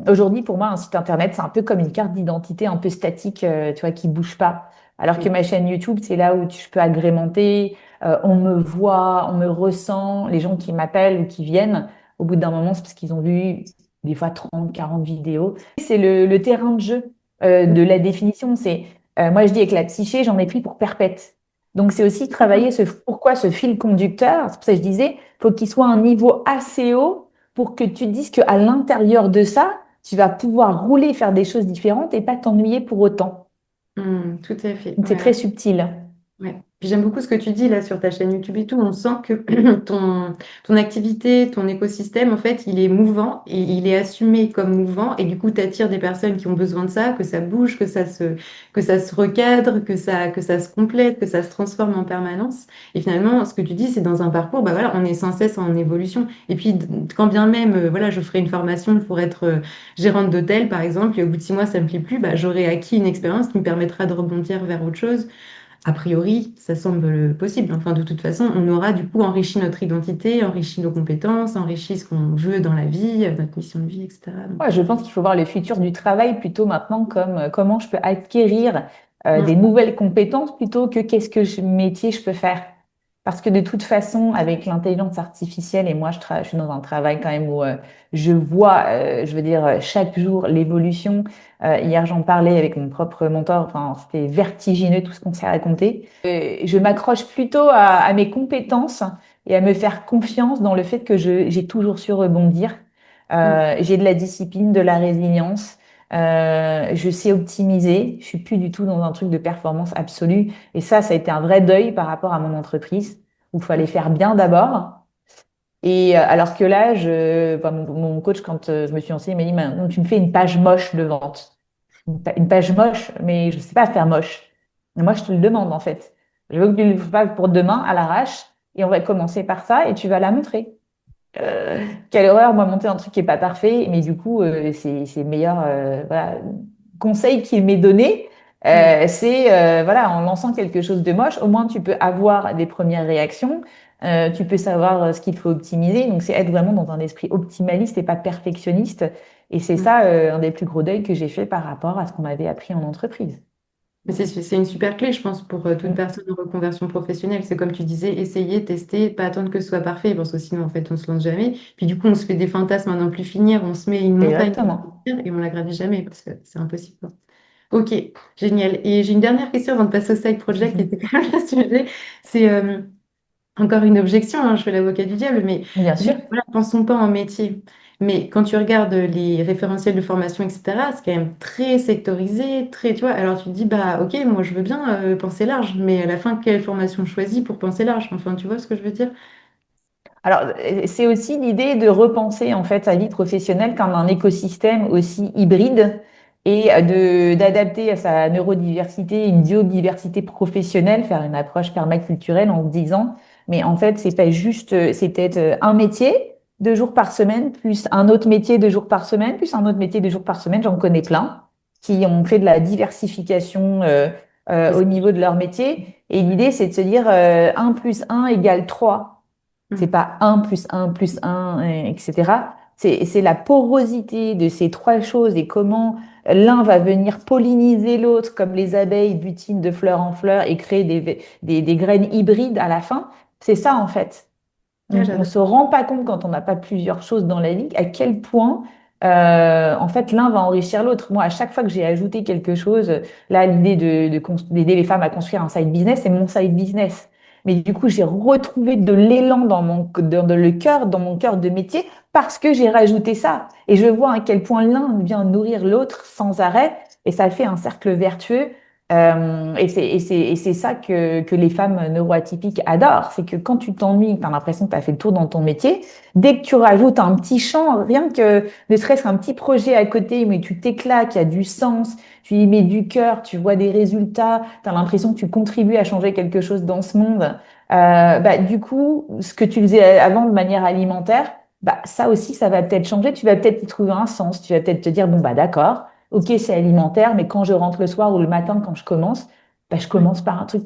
Aujourd'hui, pour moi, un site internet, c'est un peu comme une carte d'identité un peu statique, tu vois, qui bouge pas. Alors que ma chaîne YouTube, c'est là où je peux agrémenter. On me voit, on me ressent. Les gens qui m'appellent ou qui viennent, au bout d'un moment, c'est parce qu'ils ont vu des fois 30, 40 vidéos. C'est le terrain de jeu de la définition. Moi, je dis avec la psyché, j'en ai pris pour perpète. Donc, c'est aussi travailler pourquoi ce fil conducteur. C'est pour ça que je disais, faut qu'il soit à un niveau assez haut pour que tu te dises qu'à l'intérieur de ça, tu vas pouvoir rouler, faire des choses différentes et pas t'ennuyer pour autant. Tout à fait. Donc, c'est Ouais. très subtil. Ouais. Puis j'aime beaucoup ce que tu dis là sur ta chaîne YouTube et tout. On sent que ton activité, ton écosystème, en fait, il est mouvant et il est assumé comme mouvant. Et du coup, tu attires des personnes qui ont besoin de ça, que ça bouge, que ça se recadre, que ça se complète, que ça se transforme en permanence. Et finalement, ce que tu dis, c'est dans un parcours, bah voilà, on est sans cesse en évolution. Et puis, quand bien même, voilà, je ferai une formation pour être gérante d'hôtel, par exemple, et au bout de 6 mois, ça me plaît plus, bah, j'aurai acquis une expérience qui me permettra de rebondir vers autre chose. A priori, ça semble possible. Enfin, de toute façon, on aura du coup enrichi notre identité, enrichi nos compétences, enrichi ce qu'on veut dans la vie, notre mission de vie, etc. Ouais, Donc, je pense qu'il faut voir le futur du travail plutôt maintenant comme comment je peux acquérir des mm, nouvelles compétences plutôt que métier je peux faire. Parce que de toute façon, avec l'intelligence artificielle, et moi je suis dans un travail quand même où je vois, je veux dire, chaque jour l'évolution. Hier, j'en parlais avec mon propre mentor, enfin, c'était vertigineux tout ce qu'on s'est raconté. Je m'accroche plutôt à mes compétences et à me faire confiance dans le fait que j'ai toujours su rebondir. mm. J'ai de la discipline, de la résilience. Je sais optimiser. Je suis plus du tout dans un truc de performance absolue. Et ça a été un vrai deuil par rapport à mon entreprise où il fallait faire bien d'abord. Et alors que là, enfin, mon coach, quand je me suis lancée, il m'a dit, maintenant, tu me fais une page moche de vente. Une page moche, mais je sais pas faire moche. Et moi, je te le demande, en fait. Je veux que tu le fasses pour demain, à l'arrache. Et on va commencer par ça et tu vas la montrer. Quelle horreur, moi, monter un truc qui est pas parfait, mais du coup, c'est le meilleur voilà, conseil qu'il m'ait donné. Mm. C'est voilà, en lançant quelque chose de moche, au moins tu peux avoir des premières réactions, tu peux savoir ce qu'il faut optimiser. Donc, c'est être vraiment dans un esprit optimaliste et pas perfectionniste. Et c'est Mm. ça, un des plus gros deuils que j'ai fait par rapport à ce qu'on m'avait appris en entreprise. Mais c'est une super clé, je pense, pour toute Mm. personne en reconversion professionnelle. C'est comme tu disais, essayer, tester, pas attendre que ce soit parfait, parce que sinon, en fait, on se lance jamais. Puis du coup, on se fait des fantasmes à n'en plus finir, on se met une montagne à Exactement. gravir et on la gravit jamais, parce que c'est impossible, quoi. Ok, génial. Et j'ai une dernière question avant de passer au side project, qui était quand même le sujet. C'est encore une objection, hein, je fais l'avocat du diable, mais Bien je dis, sûr. voilà, pensons pas en métier. Mais quand tu regardes les référentiels de formation, etc., c'est quand même très sectorisé, très, tu vois. Alors tu te dis, bah ok, moi je veux bien penser large, mais à la fin, quelle formation choisis pour penser large? Enfin, tu vois ce que je veux dire? Alors, c'est aussi l'idée de repenser en fait sa vie professionnelle comme un écosystème aussi hybride et d'adapter à sa neurodiversité, une biodiversité professionnelle, faire une approche permaculturelle en se disant, mais en fait, c'est pas juste, c'est peut-être un métier 2 jours par semaine, plus un autre métier 2 jours par semaine, plus un autre métier 2 jours par semaine. J'en connais plein qui ont fait de la diversification C'est au ça. niveau de leur métier. Et l'idée, c'est de se dire 1 plus 1 égale 3. C'est Mm. pas un plus un plus un, etc. C'est la porosité de ces trois choses et comment l'un va venir polliniser l'autre comme les abeilles butinent de fleur en fleur et créer des graines hybrides à la fin. C'est ça en fait. Ouais, On j'adore. se rend pas compte quand on n'a pas plusieurs choses dans la vie à quel point en fait l'un va enrichir l'autre. Moi, à chaque fois que j'ai ajouté quelque chose, là, l'idée d'aider les femmes à construire un side business, c'est mon side business. Mais du coup, j'ai retrouvé de l'élan dans mon cœur de métier parce que j'ai rajouté ça. Et je vois à quel point l'un vient nourrir l'autre sans arrêt et ça fait un cercle vertueux. Et c'est ça que les femmes neuroatypiques adorent, c'est que quand tu t'ennuies, tu as l'impression que tu as fait le tour dans ton métier, dès que tu rajoutes un petit champ, rien que ne serait-ce qu'un petit projet à côté, mais tu t'éclates, qui a du sens, tu y mets du cœur, tu vois des résultats, tu as l'impression que tu contribues à changer quelque chose dans ce monde, bah, du coup, ce que tu faisais avant de manière alimentaire, bah, ça aussi, ça va peut-être changer, tu vas peut-être y trouver un sens, tu vas peut-être te dire, bon, bah d'accord. Ok, c'est alimentaire, mais quand je rentre le soir ou le matin, quand je commence, bah, je Ouais. commence par un truc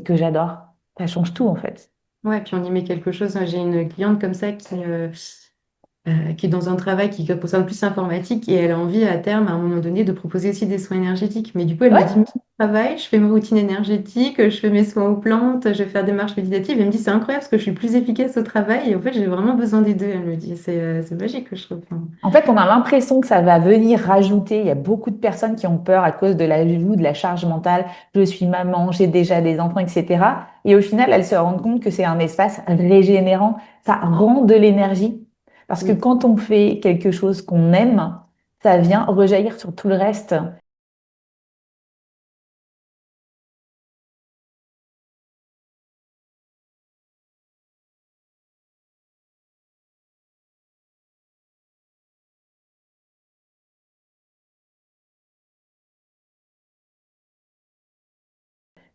que j'adore. Ça change tout, en fait. Ouais, puis on y met quelque chose. J'ai une cliente comme ça qui est dans un travail qui concerne plus l'informatique et elle a envie à terme, à un moment donné, de proposer aussi des soins énergétiques. Mais du coup, elle me dit, Ouais. moi, je travaille, je fais ma routine énergétique, je fais mes soins aux plantes, je vais faire des marches méditatives. Elle me dit, c'est incroyable parce que je suis plus efficace au travail et en fait, j'ai vraiment besoin des deux. Elle me dit, c'est magique, je trouve. Enfin, En fait, on a l'impression que ça va venir rajouter. Il y a beaucoup de personnes qui ont peur à cause de l'ajout de la charge mentale. Je suis maman, j'ai déjà des enfants, etc. Et au final, elles se rendent compte que c'est un espace régénérant. Ça rend de l'énergie. Parce que oui. quand on fait quelque chose qu'on aime, ça vient rejaillir sur tout le reste.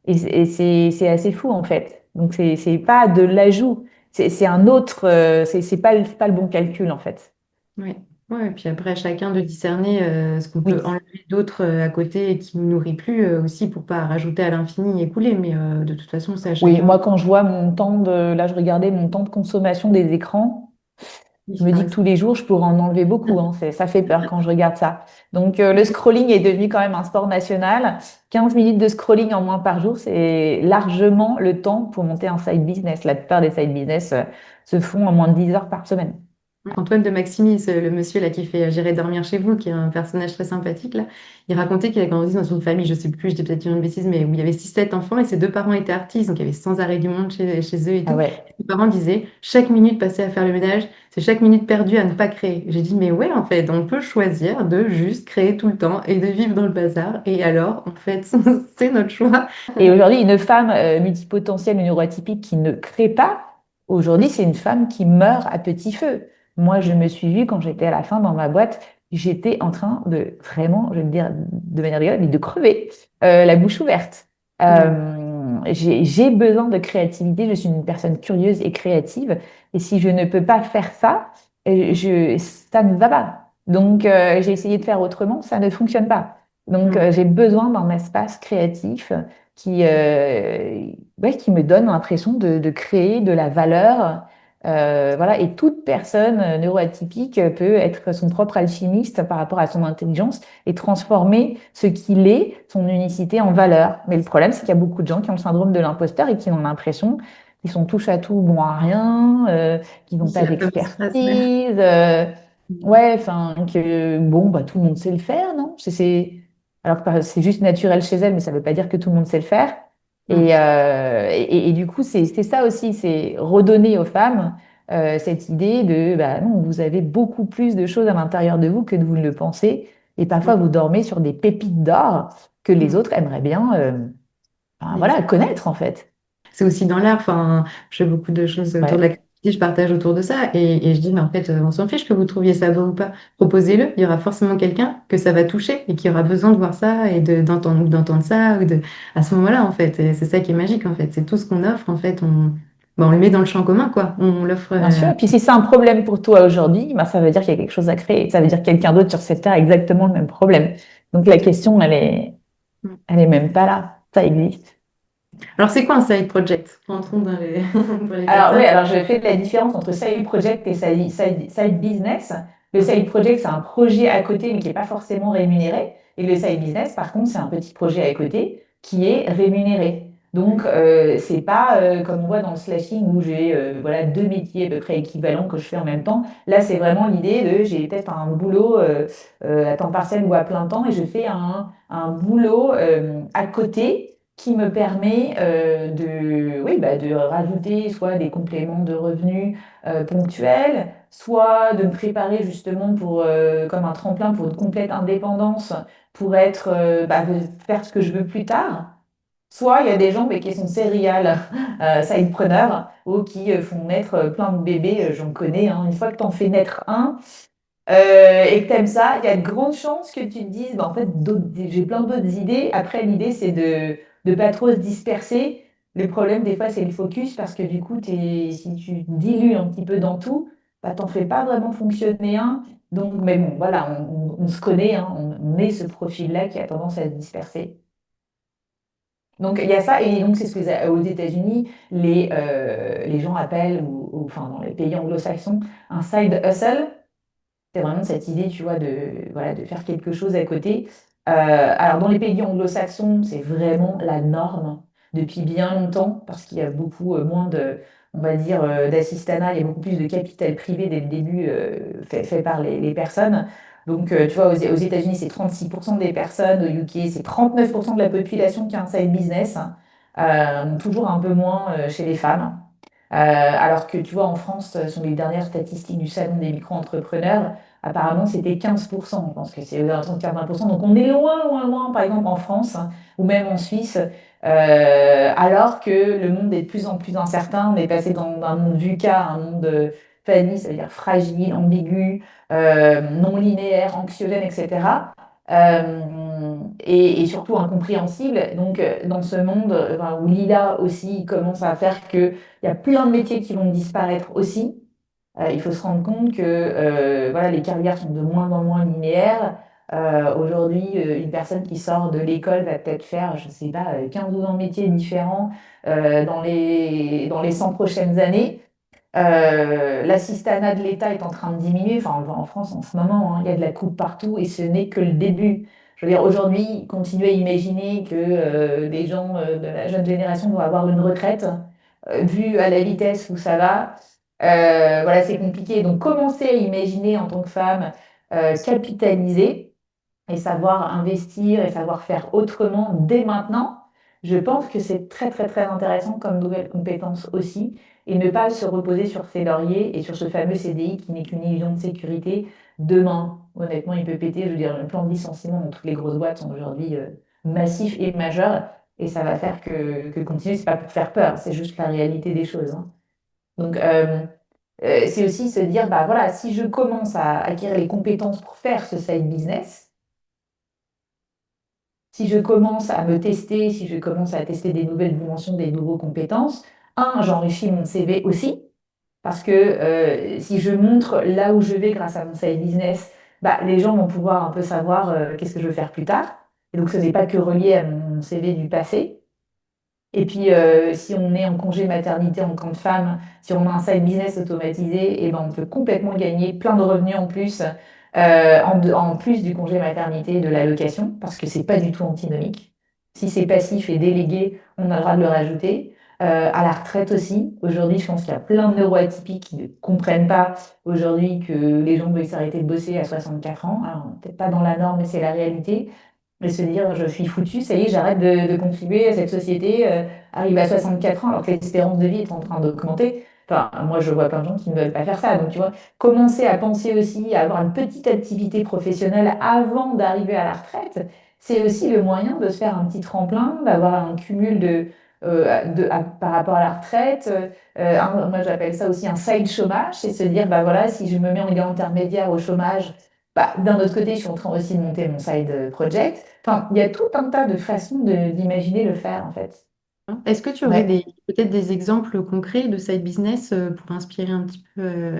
C'est assez fou, en fait. Donc, c'est pas de l'ajout. C'est un autre, c'est pas le bon calcul, en fait. Ouais. Ouais, et puis après, à chacun de discerner ce qu'on peut Oui. enlever d'autre à côté et qui ne nous nourrit plus aussi pour pas rajouter à l'infini et couler. Mais de toute façon, c'est à Oui, chacun. moi, quand je vois là, je regardais mon temps de consommation des écrans, je Oui, me ah dis ouais, que tous les jours, je pourrais en enlever beaucoup, hein. Ça fait peur quand je regarde ça. Donc, le scrolling est devenu quand même un sport national. 15 minutes de scrolling en moins par jour, c'est largement le temps pour monter un side business. La plupart des side business, se font en moins de 10 heures par semaine. Antoine de Maximis, le monsieur là qui fait J'irai dormir chez vous, qui est un personnage très sympathique là, il racontait qu'il a grandi dans une famille, je sais plus, je dis peut-être une bêtise, mais où il y avait 6 7 enfants et ses deux parents étaient artistes, donc il y avait sans arrêt du monde chez eux et Ah tout. ouais. Ses parents disaient chaque minute passée à faire le ménage, c'est chaque minute perdue à ne pas créer. J'ai dit mais ouais en fait, on peut choisir de juste créer tout le temps et de vivre dans le bazar. Et alors en fait, c'est notre choix. Et aujourd'hui, une femme multipotentielle ou neuroatypique qui ne crée pas, aujourd'hui, c'est une femme qui meurt à petit feu. Moi, je me suis vue quand j'étais à la fin dans ma boîte, j'étais en train de vraiment, je vais le dire de manière rigolote, mais de crever la bouche ouverte. Ouais. J'ai besoin de créativité, je suis une personne curieuse et créative, et si je ne peux pas faire ça, ça ne va pas. Donc, j'ai essayé de faire autrement, ça ne fonctionne pas. Donc, Mm. j'ai besoin d'un espace créatif ouais, qui me donne l'impression de créer de la valeur. Voilà. Et toute personne neuroatypique peut être son propre alchimiste par rapport à son intelligence et transformer ce qu'il est, son unicité, en valeur. Mais le problème, c'est qu'il y a beaucoup de gens qui ont le syndrome de l'imposteur et qui ont l'impression qu'ils sont touche à tout, bon à rien, qu'ils n'ont C'est pas la fameuse phrase. Ouais. d'expertise. Ouais, enfin, que bon, bah, tout le monde sait le faire, non? Alors que c'est juste naturel chez elle, mais ça ne veut pas dire que tout le monde sait le faire. Mm. Et du coup, c'est ça aussi, c'est redonner aux femmes cette idée de, bah non, vous avez beaucoup plus de choses à l'intérieur de vous que vous ne le pensez. Et parfois, Mm. vous dormez sur des pépites d'or que les Mm. autres aimeraient bien, enfin, voilà, Exact. connaître en fait. C'est aussi dans l'art. Enfin, je fais beaucoup de choses autour de la Ouais, créativité, je partage autour de ça et je dis, mais en fait, on s'en fiche que vous trouviez ça beau ou pas. Proposez-le. Il y aura forcément quelqu'un que ça va toucher et qui aura besoin de voir ça et d'entendre ça à ce moment-là, en fait. Et c'est ça qui est magique, en fait. C'est tout ce qu'on offre, en fait. On le met dans le champ commun, quoi. On l'offre. bien sûr. Et puis si c'est un problème pour toi aujourd'hui, bah, ça veut dire qu'il y a quelque chose à créer. Ça veut dire que quelqu'un d'autre sur cette terre a exactement le même problème. Donc la question, elle est même pas là. Ça existe. Alors, c'est quoi un side project? Rentrons dans les, pour les Alors oui, personnes. alors je fais la différence entre side project et side business. Le side project, c'est un projet à côté, mais qui n'est pas forcément rémunéré. Et le side business, par contre, c'est un petit projet à côté qui est rémunéré. Donc, c'est pas comme on voit dans le slashing où j'ai voilà, deux métiers à peu près équivalents que je fais en même temps. Là, c'est vraiment l'idée de j'ai peut-être un boulot à temps partiel ou à plein temps et je fais un boulot à côté qui me permet oui, bah, de rajouter soit des compléments de revenus ponctuels, soit de me préparer justement pour, comme un tremplin pour une complète indépendance, pour être, bah, faire ce que je veux plus tard. Soit il y a des gens mais qui sont serial sidepreneurs ou qui font naître plein de bébés, j'en connais, hein. Une fois que tu en fais naître un et que tu aimes ça, il y a de grandes chances que tu te dises, bah, en fait, j'ai plein d'autres idées. Après, l'idée, c'est de ne pas trop se disperser. Le problème, des fois, c'est le focus parce que du coup, si tu dilues un petit peu dans tout, bah, t'en fais pas vraiment fonctionner un. Donc, mais bon, voilà, on se connaît, hein, on est ce profil-là qui a tendance à se disperser. Donc il y a ça, et donc c'est ce que aux États-Unis, les gens appellent, enfin dans les pays anglo-saxons, un side hustle. C'est vraiment cette idée, tu vois, voilà, de faire quelque chose à côté. Alors, dans les pays anglo-saxons, c'est vraiment la norme depuis bien longtemps, parce qu'il y a beaucoup moins on va dire, d'assistanat, il y a beaucoup plus de capital privé dès le début fait par les personnes. Donc, tu vois, aux États-Unis, c'est 36% des personnes, au UK, c'est 39% de la population qui a un side business, hein. Toujours un peu moins chez les femmes. Alors que tu vois, en France, ce sont les dernières statistiques du Salon des micro-entrepreneurs. Apparemment, c'était 15%. Je pense que c'est aux alentours de 40%. Donc, on est loin, loin, loin, par exemple, en France, hein, ou même en Suisse, alors que le monde est de plus en plus incertain. On est passé d'un monde VUCA à un monde FANI, c'est-à-dire fragile, ambigu, non linéaire, anxiogène, etc. Et surtout incompréhensible. Donc, dans ce monde enfin, où l'IA aussi commence à faire que il y a plein de métiers qui vont disparaître aussi. Il faut se rendre compte que voilà, les carrières sont de moins en moins linéaires. Aujourd'hui, une personne qui sort de l'école va peut-être faire, je ne sais pas, 15 ou 20 métiers différents dans les 100 prochaines années. L'assistanat de l'État est en train de diminuer. Enfin, on le voit en France en ce moment, hein, il y a de la coupe partout et ce n'est que le début. Je veux dire, aujourd'hui, continuer à imaginer que les gens de la jeune génération vont avoir une retraite, vu à la vitesse où ça va, voilà, c'est compliqué. Donc, commencer à imaginer en tant que femme, capitaliser et savoir investir et savoir faire autrement dès maintenant, je pense que c'est très, très, très intéressant comme nouvelle compétence aussi. Et ne pas se reposer sur ses lauriers et sur ce fameux CDI qui n'est qu'une illusion de sécurité. Demain, honnêtement, il peut péter. Je veux dire, le plan de licenciement dans toutes les grosses boîtes sont aujourd'hui massifs et majeurs. Et ça va faire que continuer, c'est pas pour faire peur, c'est juste la réalité des choses, hein. Donc, c'est aussi se dire, bah voilà, si je commence à acquérir les compétences pour faire ce side business, si je commence à me tester, si je commence à tester des nouvelles dimensions, des nouvelles compétences, j'enrichis mon CV aussi, parce que si je montre là où je vais grâce à mon side business, bah, les gens vont pouvoir un peu savoir qu'est-ce que je veux faire plus tard. Et donc, ce n'est pas que relié à mon CV du passé. Et puis, si on est en congé maternité en tant que femme, si on a un side business automatisé, et ben, on peut complètement gagner plein de revenus en plus, en plus du congé maternité et de l'allocation, parce que c'est pas du tout antinomique. Si c'est passif et délégué, on a le droit de le rajouter. À la retraite aussi. Aujourd'hui, je pense qu'il y a plein de neuroatypiques qui ne comprennent pas aujourd'hui que les gens doivent s'arrêter de bosser à 64 ans. Alors, peut-être pas dans la norme, mais c'est la réalité. Et se dire, je suis foutu, ça y est, j'arrête de contribuer à cette société, arrive à 64 ans alors que l'espérance de vie est en train d'augmenter. Enfin, moi, je vois plein de gens qui ne veulent pas faire ça. Donc, tu vois, commencer à penser aussi à avoir une petite activité professionnelle avant d'arriver à la retraite, c'est aussi le moyen de se faire un petit tremplin, d'avoir un cumul par rapport à la retraite. Moi, j'appelle ça aussi un side chômage, c'est se dire, bah voilà, si je me mets en milieu intermédiaire au chômage, bah, d'un autre côté, je suis en train aussi de monter mon side project. Enfin, il y a tout un tas de façons d'imaginer le faire, en fait. Est-ce que tu aurais Ouais. peut-être des exemples concrets de side business pour inspirer un petit peu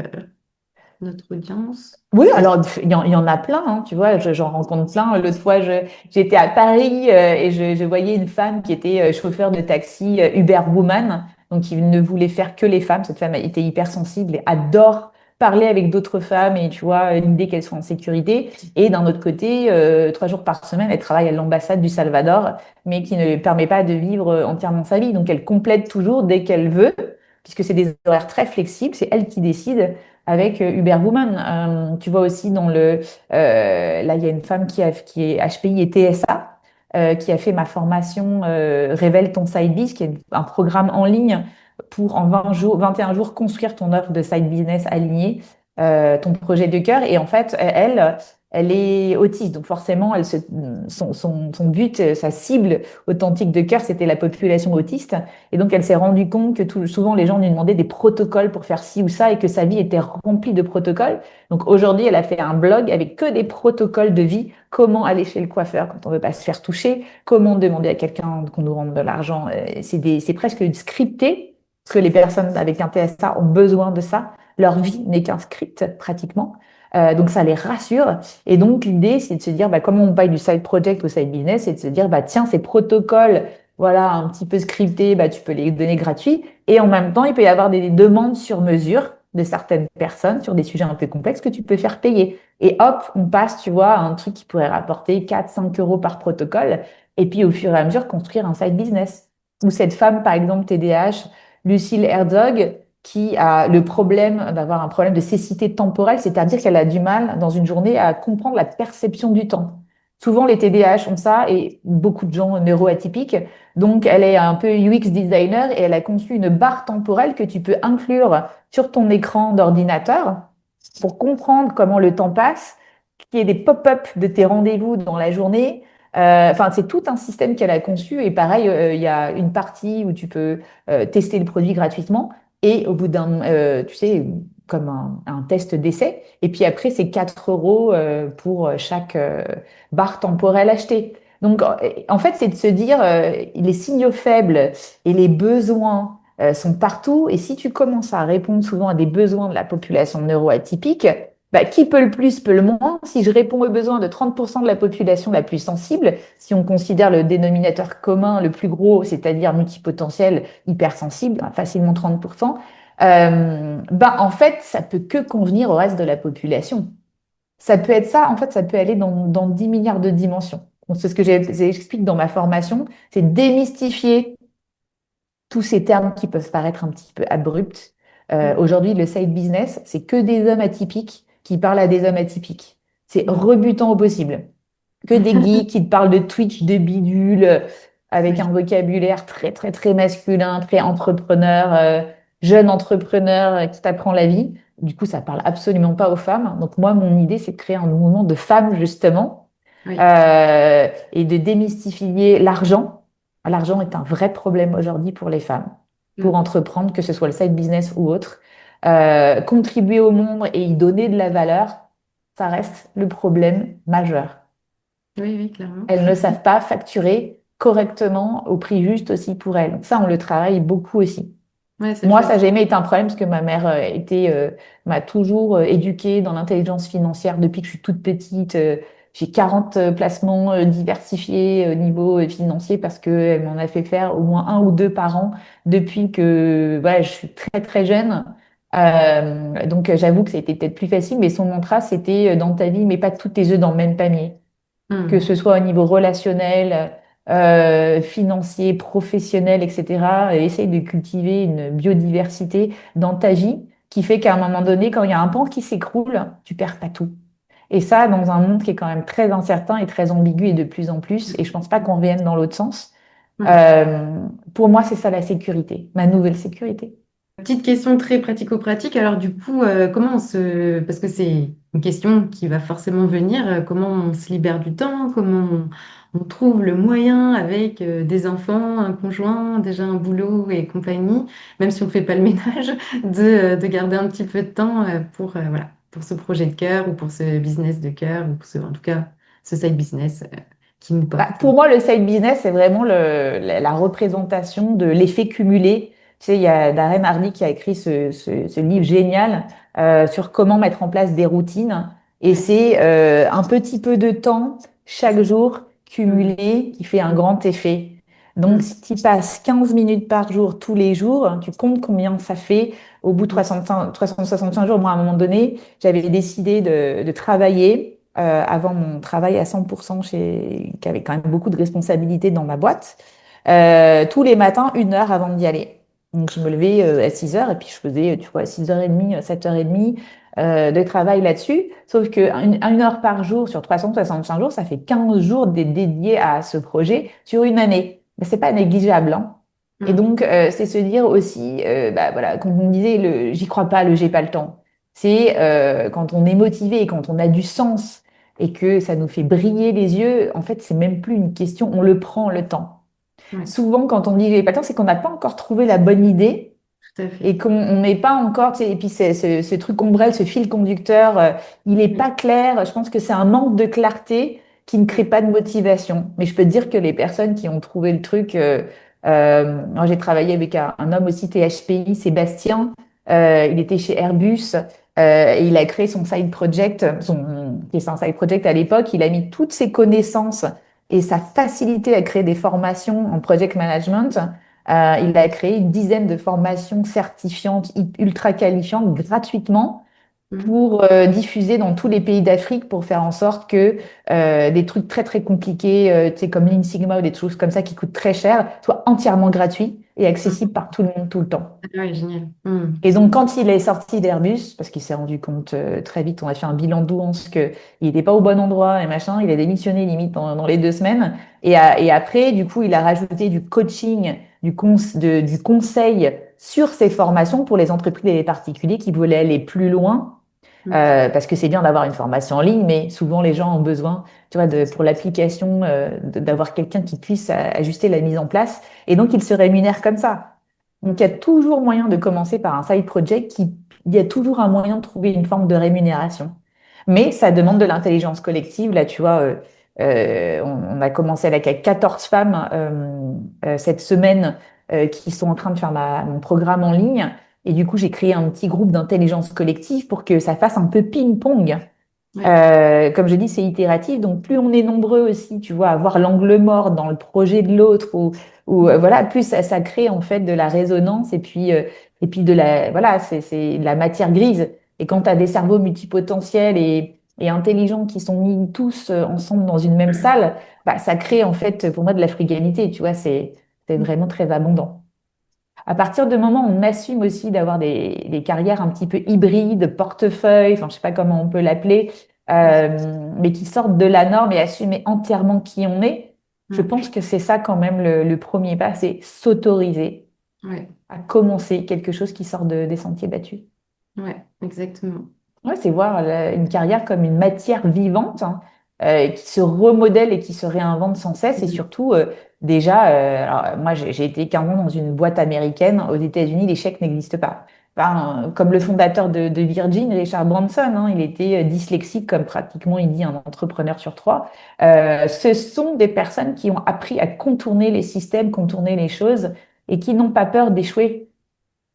notre audience? Oui, alors il y en a plein, hein, tu vois, j'en rencontre plein. L'autre fois, j'étais à Paris et je voyais une femme qui était chauffeur de taxi, Uber Woman, donc qui ne voulait faire que les femmes. Cette femme était hypersensible et adore parler avec d'autres femmes et tu vois, l'idée qu'elles soient en sécurité. Et d'un autre côté, 3 jours par semaine, elle travaille à l'ambassade du Salvador, mais qui ne lui permet pas de vivre entièrement sa vie. Donc elle complète toujours dès qu'elle veut, puisque c'est des horaires très flexibles, c'est elle qui décide avec Uber Woman. Tu vois aussi là, il y a une femme qui est HPI et TSA, qui a fait ma formation Révèle ton side biz, qui est un programme en ligne pour en 20 jours, 21 jours construire ton offre de side business alignée, ton projet de cœur. Et en fait, elle est autiste, donc forcément, son but, sa cible authentique de cœur, c'était la population autiste. Et donc, elle s'est rendue compte que souvent, les gens lui demandaient des protocoles pour faire ci ou ça et que sa vie était remplie de protocoles. Donc, aujourd'hui, elle a fait un blog avec que des protocoles de vie. Comment aller chez le coiffeur quand on veut pas se faire toucher? Comment demander à quelqu'un qu'on nous rende de l'argent? C'est presque scripté, parce que les personnes avec un TSA ont besoin de ça. Leur vie n'est qu'un script, pratiquement. Donc, ça les rassure. Et donc, l'idée, c'est de se dire, bah, comment on paye du side project au side business, c'est de se dire, bah, tiens, ces protocoles, voilà, un petit peu scriptés, bah, tu peux les donner gratuits. Et en même temps, il peut y avoir des demandes sur mesure de certaines personnes sur des sujets un peu complexes que tu peux faire payer. Et hop, on passe, tu vois, à un truc qui pourrait rapporter 4, 5 € par protocole. Et puis, au fur et à mesure, construire un side business. Ou cette femme, par exemple, TDAH, Lucille Herzog, qui a le problème d'avoir un problème de cécité temporelle, c'est-à-dire qu'elle a du mal dans une journée à comprendre la perception du temps. Souvent, les TDAH ont ça et beaucoup de gens neuroatypiques. Donc, elle est un peu UX designer et elle a conçu une barre temporelle que tu peux inclure sur ton écran d'ordinateur pour comprendre comment le temps passe, qu'il y ait des pop-up de tes rendez-vous dans la journée. Enfin, c'est tout un système qu'elle a conçu. Et pareil, il y a une partie où tu peux tester le produit gratuitement. Et au bout tu sais, comme un test d'essai. Et puis après, c'est 4 € pour chaque barre temporelle achetée. Donc, en fait, c'est de se dire, les signaux faibles et les besoins sont partout. Et si tu commences à répondre souvent à des besoins de la population neuroatypique, bah, qui peut le plus, peut le moins. Si je réponds aux besoins de 30% de la population la plus sensible, si on considère le dénominateur commun le plus gros, c'est-à-dire multipotentiel, hypersensible, hein, facilement 30%, bah, en fait, ça peut que convenir au reste de la population. Ça peut être ça, en fait, ça peut aller dans 10 milliards de dimensions. Donc, c'est ce que j'explique dans ma formation, c'est démystifier tous ces termes qui peuvent paraître un petit peu abrupts. Aujourd'hui, le side business, c'est que des hommes atypiques qui parlent à des hommes atypiques. C'est rebutant au possible. Que des geeks qui te parlent de Twitch, de bidule, avec un vocabulaire très, très, très masculin, très entrepreneur, jeune entrepreneur qui t'apprend la vie. Du coup, ça parle absolument pas aux femmes. Donc moi, mon idée, c'est de créer un mouvement de femmes, justement, Oui. et de démystifier l'argent. L'argent est un vrai problème aujourd'hui pour les femmes, pour Mm. entreprendre, que ce soit le side business ou autre. Contribuer au monde et y donner de la valeur, ça reste le problème majeur. Oui, oui, clairement. Elles ne savent pas facturer correctement au prix juste aussi pour elles. Donc ça, on le travaille beaucoup aussi. Ouais, c'est Moi, ça chouette. n'a jamais été un problème parce que ma mère m'a toujours éduquée dans l'intelligence financière depuis que je suis toute petite. J'ai 40 placements diversifiés au niveau financier parce qu'elle m'en a fait faire au moins un ou deux par an depuis que voilà, je suis très très jeune. Donc j'avoue que ça a été peut-être plus facile, mais son mantra, c'était dans ta vie, mets pas tous tes œufs dans le même panier, que Mm. ce soit au niveau relationnel, financier, professionnel, etc. Et essaye de cultiver une biodiversité dans ta vie qui fait qu'à un moment donné, quand il y a un pan qui s'écroule, tu perds pas tout. Et ça, dans un monde qui est quand même très incertain et très ambigu et de plus en plus, et je pense pas qu'on revienne dans l'autre sens. Ouais. Euh, pour moi, c'est ça la sécurité, ma nouvelle sécurité. Petite question très pratico-pratique. Alors du coup, comment on se... Parce que c'est une question qui va forcément venir. Comment on se libère du temps? On trouve le moyen avec des enfants, un conjoint, déjà un boulot et compagnie, même si on ne fait pas le ménage, de garder un petit peu de temps voilà, pour ce projet de cœur ou pour ce business de cœur ou pour en tout cas, ce side business qui nous Bah, porte. pour moi, le side business, c'est vraiment la représentation de l'effet cumulé. Tu sais, il y a Darren Hardy qui a écrit ce livre génial sur comment mettre en place des routines. Et Ouais. c'est un petit peu de temps chaque jour Mm. cumulé qui fait un grand effet. Donc, Mm. si tu passes 15 minutes par jour, tous les jours, tu comptes combien ça fait au bout de Mm. 365 jours. Moi, à un moment donné, j'avais décidé de travailler avant mon travail à 100% qui avait quand même beaucoup de responsabilités dans ma boîte, tous les matins, 1 heure avant d'y aller. Donc, je me levais à 6 heures et puis je faisais, tu vois, 6h30, 7h30 de travail là-dessus. Sauf que 1 heure par jour sur 365 jours, ça fait 15 jours dédiés à ce projet sur une année. Ben, c'est pas négligeable, hein. Et Mm. donc, c'est se dire aussi, bah, voilà, quand on disait le j'y crois pas, le j'ai pas le temps. C'est quand on est motivé et quand on a du sens et que ça nous fait briller les yeux, en fait, c'est même plus une question, on le prend le temps. Ouais, Souvent, quand on dit j'ai pas le temps, c'est qu'on n'a pas encore trouvé la bonne idée tout à fait. et qu'on n'est pas encore, tu sais, et puis ce truc ombrelle, ce fil conducteur, il n'est Mm. pas clair. Je pense que c'est un manque de clarté qui ne crée Mm. pas de motivation. Mais je peux te dire que les personnes qui ont trouvé le truc, moi j'ai travaillé avec un homme aussi THPI, Sébastien, il était chez Airbus, et il a créé son side project, qui est un side project à l'époque, il a mis toutes ses connaissances et sa facilité à créer des formations en project management. Il a créé une dizaine de formations certifiantes, ultra qualifiantes, gratuitement Mm. pour diffuser dans tous les pays d'Afrique pour faire en sorte que des trucs très très compliqués, tu sais, comme Lean Sigma ou des choses comme ça qui coûtent très cher, soient entièrement gratuits et accessibles Mm. par tout le monde tout le temps. Ah ouais, génial. Mm. Et donc, quand il est sorti d'Airbus, parce qu'il s'est rendu compte très vite, on a fait un bilan de douance qu'il n'était pas au bon endroit et machin, il a démissionné limite dans les 2 semaines. Et après, du coup, il a rajouté du coaching, du conseil sur ses formations pour les entreprises et les particuliers qui voulaient aller plus loin. Mm. Parce que c'est bien d'avoir une formation en ligne, mais souvent les gens ont besoin, tu vois, pour l'application, d'avoir quelqu'un qui puisse ajuster la mise en place. Et donc, ils se rémunèrent comme ça. Donc, il y a toujours moyen de commencer par un side project il y a toujours un moyen de trouver une forme de rémunération. Mais ça demande de l'intelligence collective. Là, tu vois, on a commencé avec 14 femmes cette semaine qui sont en train de faire mon programme en ligne. Et du coup, j'ai créé un petit groupe d'intelligence collective pour que ça fasse un peu ping-pong. Ouais. Comme je dis, c'est itératif, donc plus on est nombreux aussi, tu vois, à voir l'angle mort dans le projet de l'autre, ou voilà, plus ça crée en fait de la résonance et puis de la, voilà, c'est de la matière grise. Et quand tu as des cerveaux multipotentiels et intelligents qui sont mis tous ensemble dans une même salle, bah, ça crée en fait pour moi de la frugalité, tu vois, c'est Mm. vraiment très abondant. À partir du moment où on assume aussi d'avoir des carrières un petit peu hybrides, portefeuille, enfin, je sais pas comment on peut l'appeler, Ouais. mais qui sortent de la norme et assumer entièrement qui on est, je Mm. pense que c'est ça quand même le premier pas, c'est s'autoriser Ouais. à commencer quelque chose qui sort des sentiers battus. Ouais, exactement. Ouais, c'est voir une carrière comme une matière vivante, hein, qui se remodèle et qui se réinvente sans cesse. Et Mm. surtout, déjà, alors, moi, j'ai été 15 ans dans une boîte américaine. Aux États-Unis, l'échec n'existe pas. Enfin, comme le fondateur de Virgin, Richard Branson, hein, il était dyslexique, comme pratiquement il dit un entrepreneur sur trois. Ce sont des personnes qui ont appris à contourner les systèmes, contourner les choses et qui n'ont pas peur d'échouer.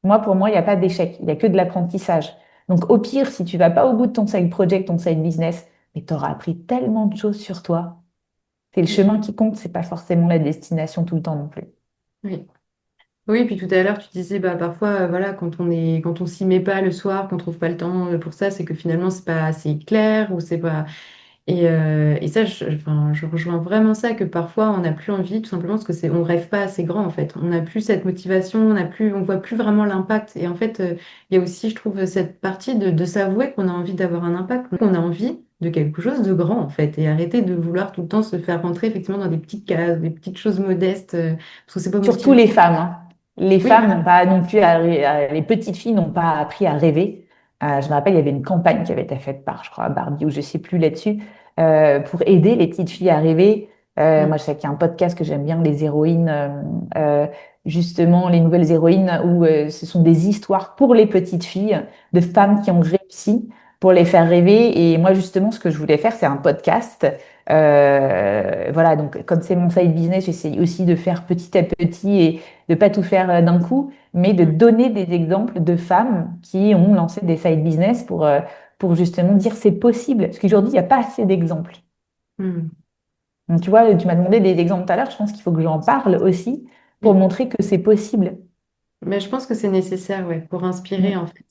Moi, pour moi, il n'y a pas d'échec, il n'y a que de l'apprentissage. Donc, au pire, si tu vas pas au bout de ton side project, ton side business, mais tu auras appris tellement de choses sur toi. C'est le Mm. chemin qui compte, c'est pas forcément la destination tout le temps non plus. Oui. Oui, puis tout à l'heure, tu disais, bah, parfois, voilà, quand on s'y met pas le soir, qu'on trouve pas le temps pour ça, c'est que finalement, c'est pas assez clair ou c'est pas. Et ça, enfin, je rejoins vraiment ça, que parfois on n'a plus envie, tout simplement parce que on rêve pas assez grand en fait. On n'a plus cette motivation, on voit plus vraiment l'impact. Et en fait, il y a aussi, je trouve, cette partie de s'avouer qu'on a envie d'avoir un impact, qu'on a envie de quelque chose de grand en fait, et arrêter de vouloir tout le temps se faire rentrer effectivement dans des petites cases, des petites choses modestes, parce que c'est pas Surtout motivant. les femmes, hein. Les Oui. femmes n'ont pas non plus les petites filles n'ont pas appris à rêver. Je me rappelle, il y avait une campagne qui avait été faite par, je crois, Barbie ou je sais plus là-dessus, pour aider les petites filles à rêver. Mm. Moi, je sais qu'il y a un podcast que j'aime bien, les héroïnes, justement, les nouvelles héroïnes, où ce sont des histoires pour les petites filles de femmes qui ont réussi pour les faire rêver. Et moi, justement, ce que je voulais faire, c'est un podcast. Voilà, donc comme c'est mon side business, j'essaie aussi de faire petit à petit et de pas tout faire d'un coup, mais de Mm. donner des exemples de femmes qui ont lancé des side business pour justement dire c'est possible. Parce qu'aujourd'hui, il n'y a pas assez d'exemples. Mm. Donc, tu vois, tu m'as demandé des exemples tout à l'heure, je pense qu'il faut que j'en parle aussi pour Oui. montrer que c'est possible. Mais je pense que c'est nécessaire, ouais, pour inspirer en Mm. fait.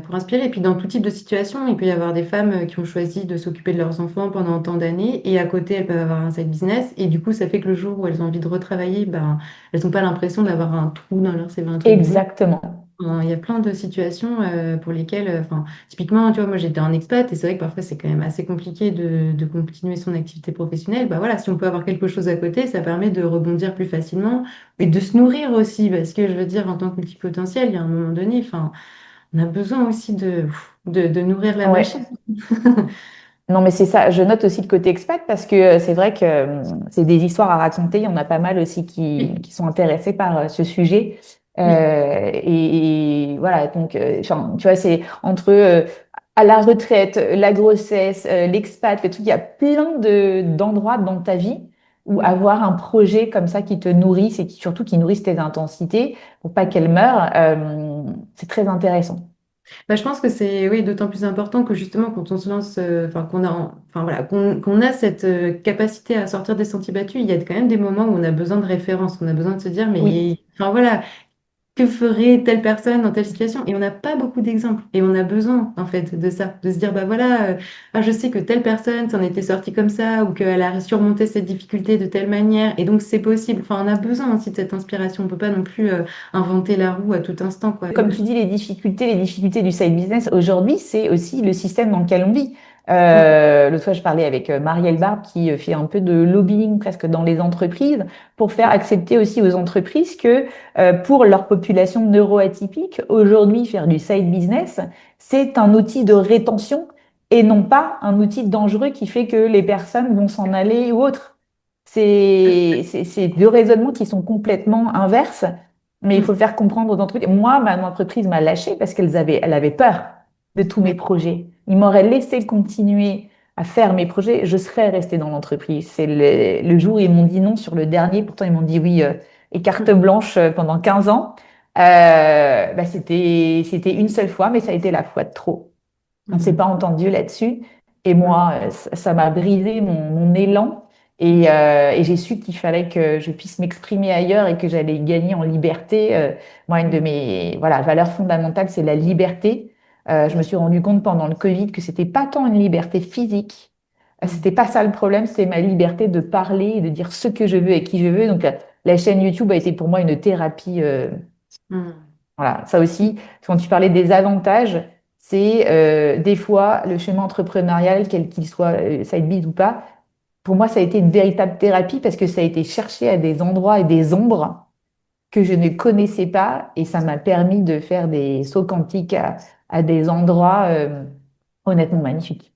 Pour inspirer. Et puis dans tout type de situation, il peut y avoir des femmes qui ont choisi de s'occuper de leurs enfants pendant tant d'années et à côté, elles peuvent avoir un side business. Et du coup, ça fait que le jour où elles ont envie de retravailler, ben, elles n'ont pas l'impression d'avoir un trou dans leur CV, entre guillemets. Exactement. Il y a plein de situations pour lesquelles, enfin, typiquement, tu vois, moi j'étais en expat et c'est vrai que parfois c'est quand même assez compliqué de continuer son activité professionnelle. Bah voilà, si on peut avoir quelque chose à côté, ça permet de rebondir plus facilement et de se nourrir aussi, parce que je veux dire, en tant que multipotentiel, il y a un moment donné, enfin, on a besoin aussi de nourrir la machine. Ouais. Non, mais c'est ça. Je note aussi le côté expat parce que c'est vrai que c'est des histoires à raconter. Il y en a pas mal aussi Oui, qui sont intéressés par ce sujet. oui, Et voilà, donc, enfin, tu vois, c'est entre à la retraite, la grossesse, l'expat, le truc, il y a plein d'endroits dans ta vie où oui. avoir un projet comme ça qui te nourrisse et qui surtout qui nourrisse tes intensités pour pas qu'elles meurent, c'est très intéressant. Bah, je pense que c'est oui, d'autant plus important que justement quand on se lance, enfin enfin voilà, qu'on a cette capacité à sortir des sentiers battus, il y a quand même des moments où on a besoin de références, on a besoin de se dire Oui. mais enfin voilà, que ferait telle personne dans telle situation? Et on n'a pas beaucoup d'exemples. Et on a besoin, en fait, de ça, de se dire, bah voilà, ah, je sais que telle personne s'en était sortie comme ça, ou qu'elle a surmonté cette difficulté de telle manière, et donc c'est possible. Enfin, on a besoin aussi de cette inspiration. On peut pas non plus inventer la roue à tout instant, quoi. Comme tu dis, les difficultés du side business aujourd'hui, c'est aussi le système dans lequel on vit. Mm, L'autre fois, je parlais avec Marielle Barbe qui fait un peu de lobbying presque dans les entreprises pour faire mm, accepter aussi aux entreprises que pour leur population neuroatypique, aujourd'hui, faire du side business, c'est un outil de rétention et non pas un outil dangereux qui fait que les personnes vont s'en aller ou autre. C'est deux raisonnements qui sont complètement inverses. Mais il faut le mm, faire comprendre aux entreprises. Moi, ma entreprise m'a lâché parce elle avait peur de tous mes oui, projets. Ils m'auraient laissé continuer à faire mes projets, je serais restée dans l'entreprise. C'est le jour où ils m'ont dit non sur le dernier, pourtant ils m'ont dit oui et carte mm, blanche pendant 15 ans. Bah, c'était une seule fois, mais ça a été la fois de trop. On ne s'est pas mm, entendu là-dessus. Et mm, moi, ça m'a brisé mon élan. Et j'ai su qu'il fallait que je puisse m'exprimer ailleurs et que j'allais gagner en liberté. Moi, une de mm, mes voilà, valeurs fondamentales, c'est la liberté. Je me suis rendu compte pendant le Covid que c'était pas tant une liberté physique. C'était mm, pas ça le problème, c'était ma liberté de parler et de dire ce que je veux et qui je veux. Donc, la chaîne YouTube a été pour moi une thérapie. mm, Voilà, ça aussi, quand tu parlais des avantages, c'est des fois le chemin entrepreneurial, quel qu'il soit, side biz ou pas, pour moi, ça a été une véritable thérapie parce que ça a été chercher à des endroits et des ombres que je ne connaissais pas et ça m'a permis de faire des sauts quantiques à des endroits honnêtement magnifiques.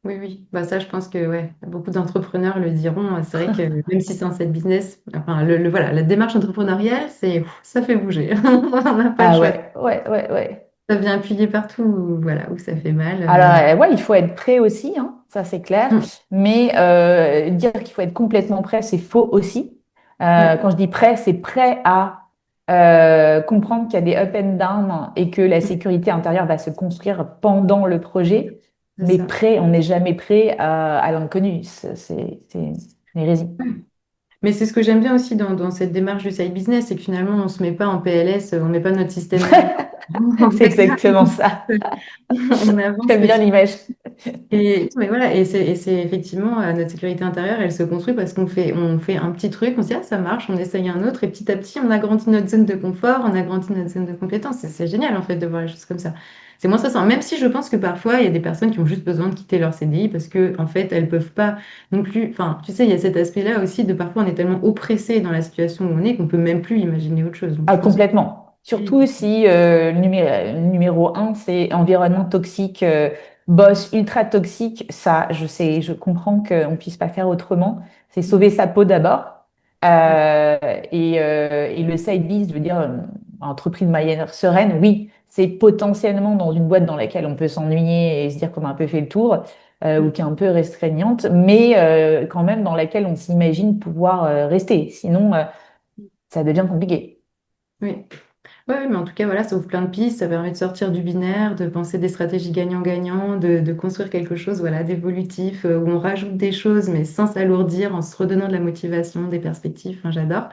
oui, oui, bah ça, je pense que ouais, beaucoup d'entrepreneurs le diront. C'est vrai que même si c'est un side business, enfin, voilà, la démarche entrepreneuriale, ça fait bouger. On n'a pas le Ah choix. ouais, ouais, ouais, ouais. Ça vient appuyer partout, voilà, où ça fait mal. Alors, ouais, il faut être prêt aussi, hein, ça c'est clair. Mm, Mais dire qu'il faut être complètement prêt, c'est faux aussi. ouais, Quand je dis prêt, c'est prêt à comprendre qu'il y a des up and down et que la mm, sécurité intérieure va se construire pendant le projet. c'est Mais ça. prêt, on n'est jamais prêt à l'inconnu. C'est une hérésie. Ouais. Mais c'est ce que j'aime bien aussi dans cette démarche du side business, c'est que finalement, on ne se met pas en PLS, on ne met pas notre système nerveux en C'est exactement ça. on avance J'aime bien petit. l'image. Et, mais voilà, et c'est effectivement notre sécurité intérieure, elle se construit parce on fait un petit truc, on se dit ah ça marche, on essaye un autre, et petit à petit on agrandit notre zone de confort, on agrandit notre zone de compétence. C'est génial en fait de voir les choses comme ça. C'est moins stressant, même si je pense que parfois il y a des personnes qui ont juste besoin de quitter leur CDI parce que en fait elles peuvent pas non plus. Enfin, tu sais, il y a cet aspect-là aussi de parfois on est tellement oppressé dans la situation où on est qu'on peut même plus imaginer autre chose. Donc Ah, je pense que complètement. Surtout si le numéro un, c'est environnement toxique, boss ultra toxique. Ça, je sais, je comprends qu'on ne puisse pas faire autrement. C'est sauver sa peau d'abord. ouais, Et le side biz, je veux dire, entreprise de manière sereine, oui, c'est potentiellement dans une boîte dans laquelle on peut s'ennuyer et se dire qu'on a un peu fait le tour, ou qui est un peu restreignante, mais quand même dans laquelle on s'imagine pouvoir rester. Sinon, ça devient compliqué. oui. Ouais, mais en tout cas, voilà, ça ouvre plein de pistes, ça permet de sortir du binaire, de penser des stratégies gagnant-gagnant, de construire quelque chose, voilà, d'évolutif, où on rajoute des choses, mais sans s'alourdir, en se redonnant de la motivation, des perspectives. Enfin, j'adore.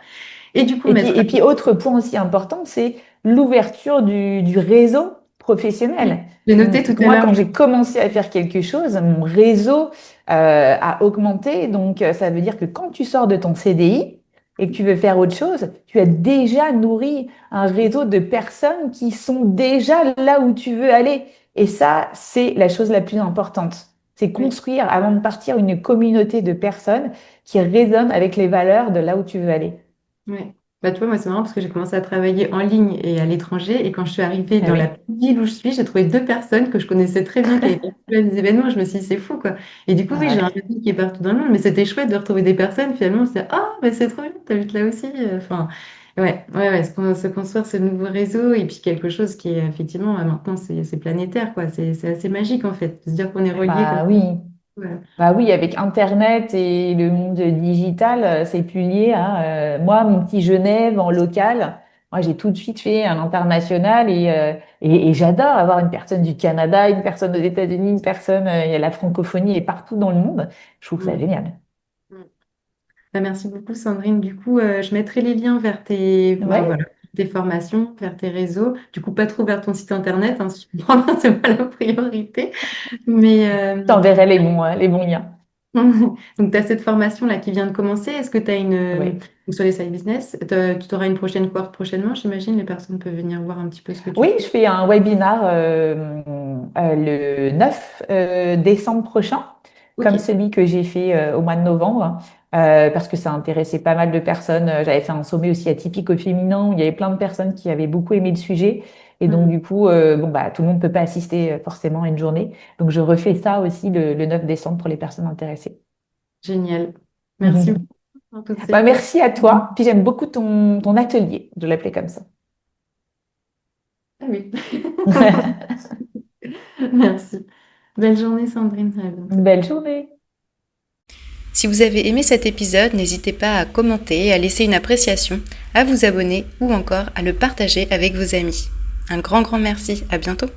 Et du coup, mettre... Et puis, autre point aussi important, c'est l'ouverture du réseau professionnel. J'ai noté tout à Moi, l'heure. quand j'ai commencé à faire quelque chose, mon réseau a augmenté. Donc, ça veut dire que quand tu sors de ton CDI et que tu veux faire autre chose, tu as déjà nourri un réseau de personnes qui sont déjà là où tu veux aller. Et ça, c'est la chose la plus importante. C'est Oui, construire, avant de partir, une communauté de personnes qui résonnent avec les valeurs de là où tu veux aller. oui. Bah, tu vois, moi, c'est marrant parce que j'ai commencé à travailler en ligne et à l'étranger. Et quand je suis arrivée Ah dans la oui. petite ville où je suis, j'ai trouvé deux personnes que je connaissais très bien qui avaient participé à des événements. Je me suis dit, c'est fou, quoi. Et du coup, Ah oui, j'ai un ouais. réseau qui est partout dans le monde, mais c'était chouette de retrouver des personnes. Finalement, c'est ah, bah, c'est trop bien, t'habites là aussi. Enfin, ouais, se construire ce nouveau réseau et puis quelque chose qui est effectivement, maintenant, c'est planétaire, quoi. C'est assez magique, en fait, de se dire qu'on est reliés comme Bah oui. ça. Ouais. Bah oui, avec Internet et le monde digital, c'est plus lié à moi, mon petit Genève en local. Moi, j'ai tout de suite fait un international et j'adore avoir une personne du Canada, une personne aux États-Unis, une personne, il y a la francophonie est partout dans le monde. Je trouve ça Ouais. génial. Bah, merci beaucoup, Sandrine. Du coup, je mettrai les liens vers tes, bah, Ouais, voilà, tes formations, vers tes réseaux. Du coup, pas trop vers ton site internet, hein, si je comprends bien, c'est pas la priorité. Mais t'enverrai les bons liens. donc, tu as cette formation-là qui vient de commencer. Est-ce que tu as Ouais. donc, sur les side business, tu auras une prochaine cohorte prochainement, j'imagine. Les personnes peuvent venir voir un petit peu ce que tu Oui, fais. je fais un webinar le 9 décembre prochain, comme Ok. celui que j'ai fait au mois de novembre, parce que ça intéressait pas mal de personnes. J'avais fait un sommet aussi atypique au féminin où il y avait plein de personnes qui avaient beaucoup aimé le sujet. Et donc, Mhm. du coup, bon, bah, tout le monde ne peut pas assister forcément à une journée. Donc, je refais ça aussi le 9 décembre pour les personnes intéressées. Génial. Merci beaucoup pour toutes ces Bah, choses. merci à toi. Puis j'aime beaucoup ton atelier, je l'appelais comme ça. Ah oui. Merci. Belle journée, Sandrine. À bientôt. Belle journée. Si vous avez aimé cet épisode, n'hésitez pas à commenter, à laisser une appréciation, à vous abonner ou encore à le partager avec vos amis. Un grand merci, à bientôt.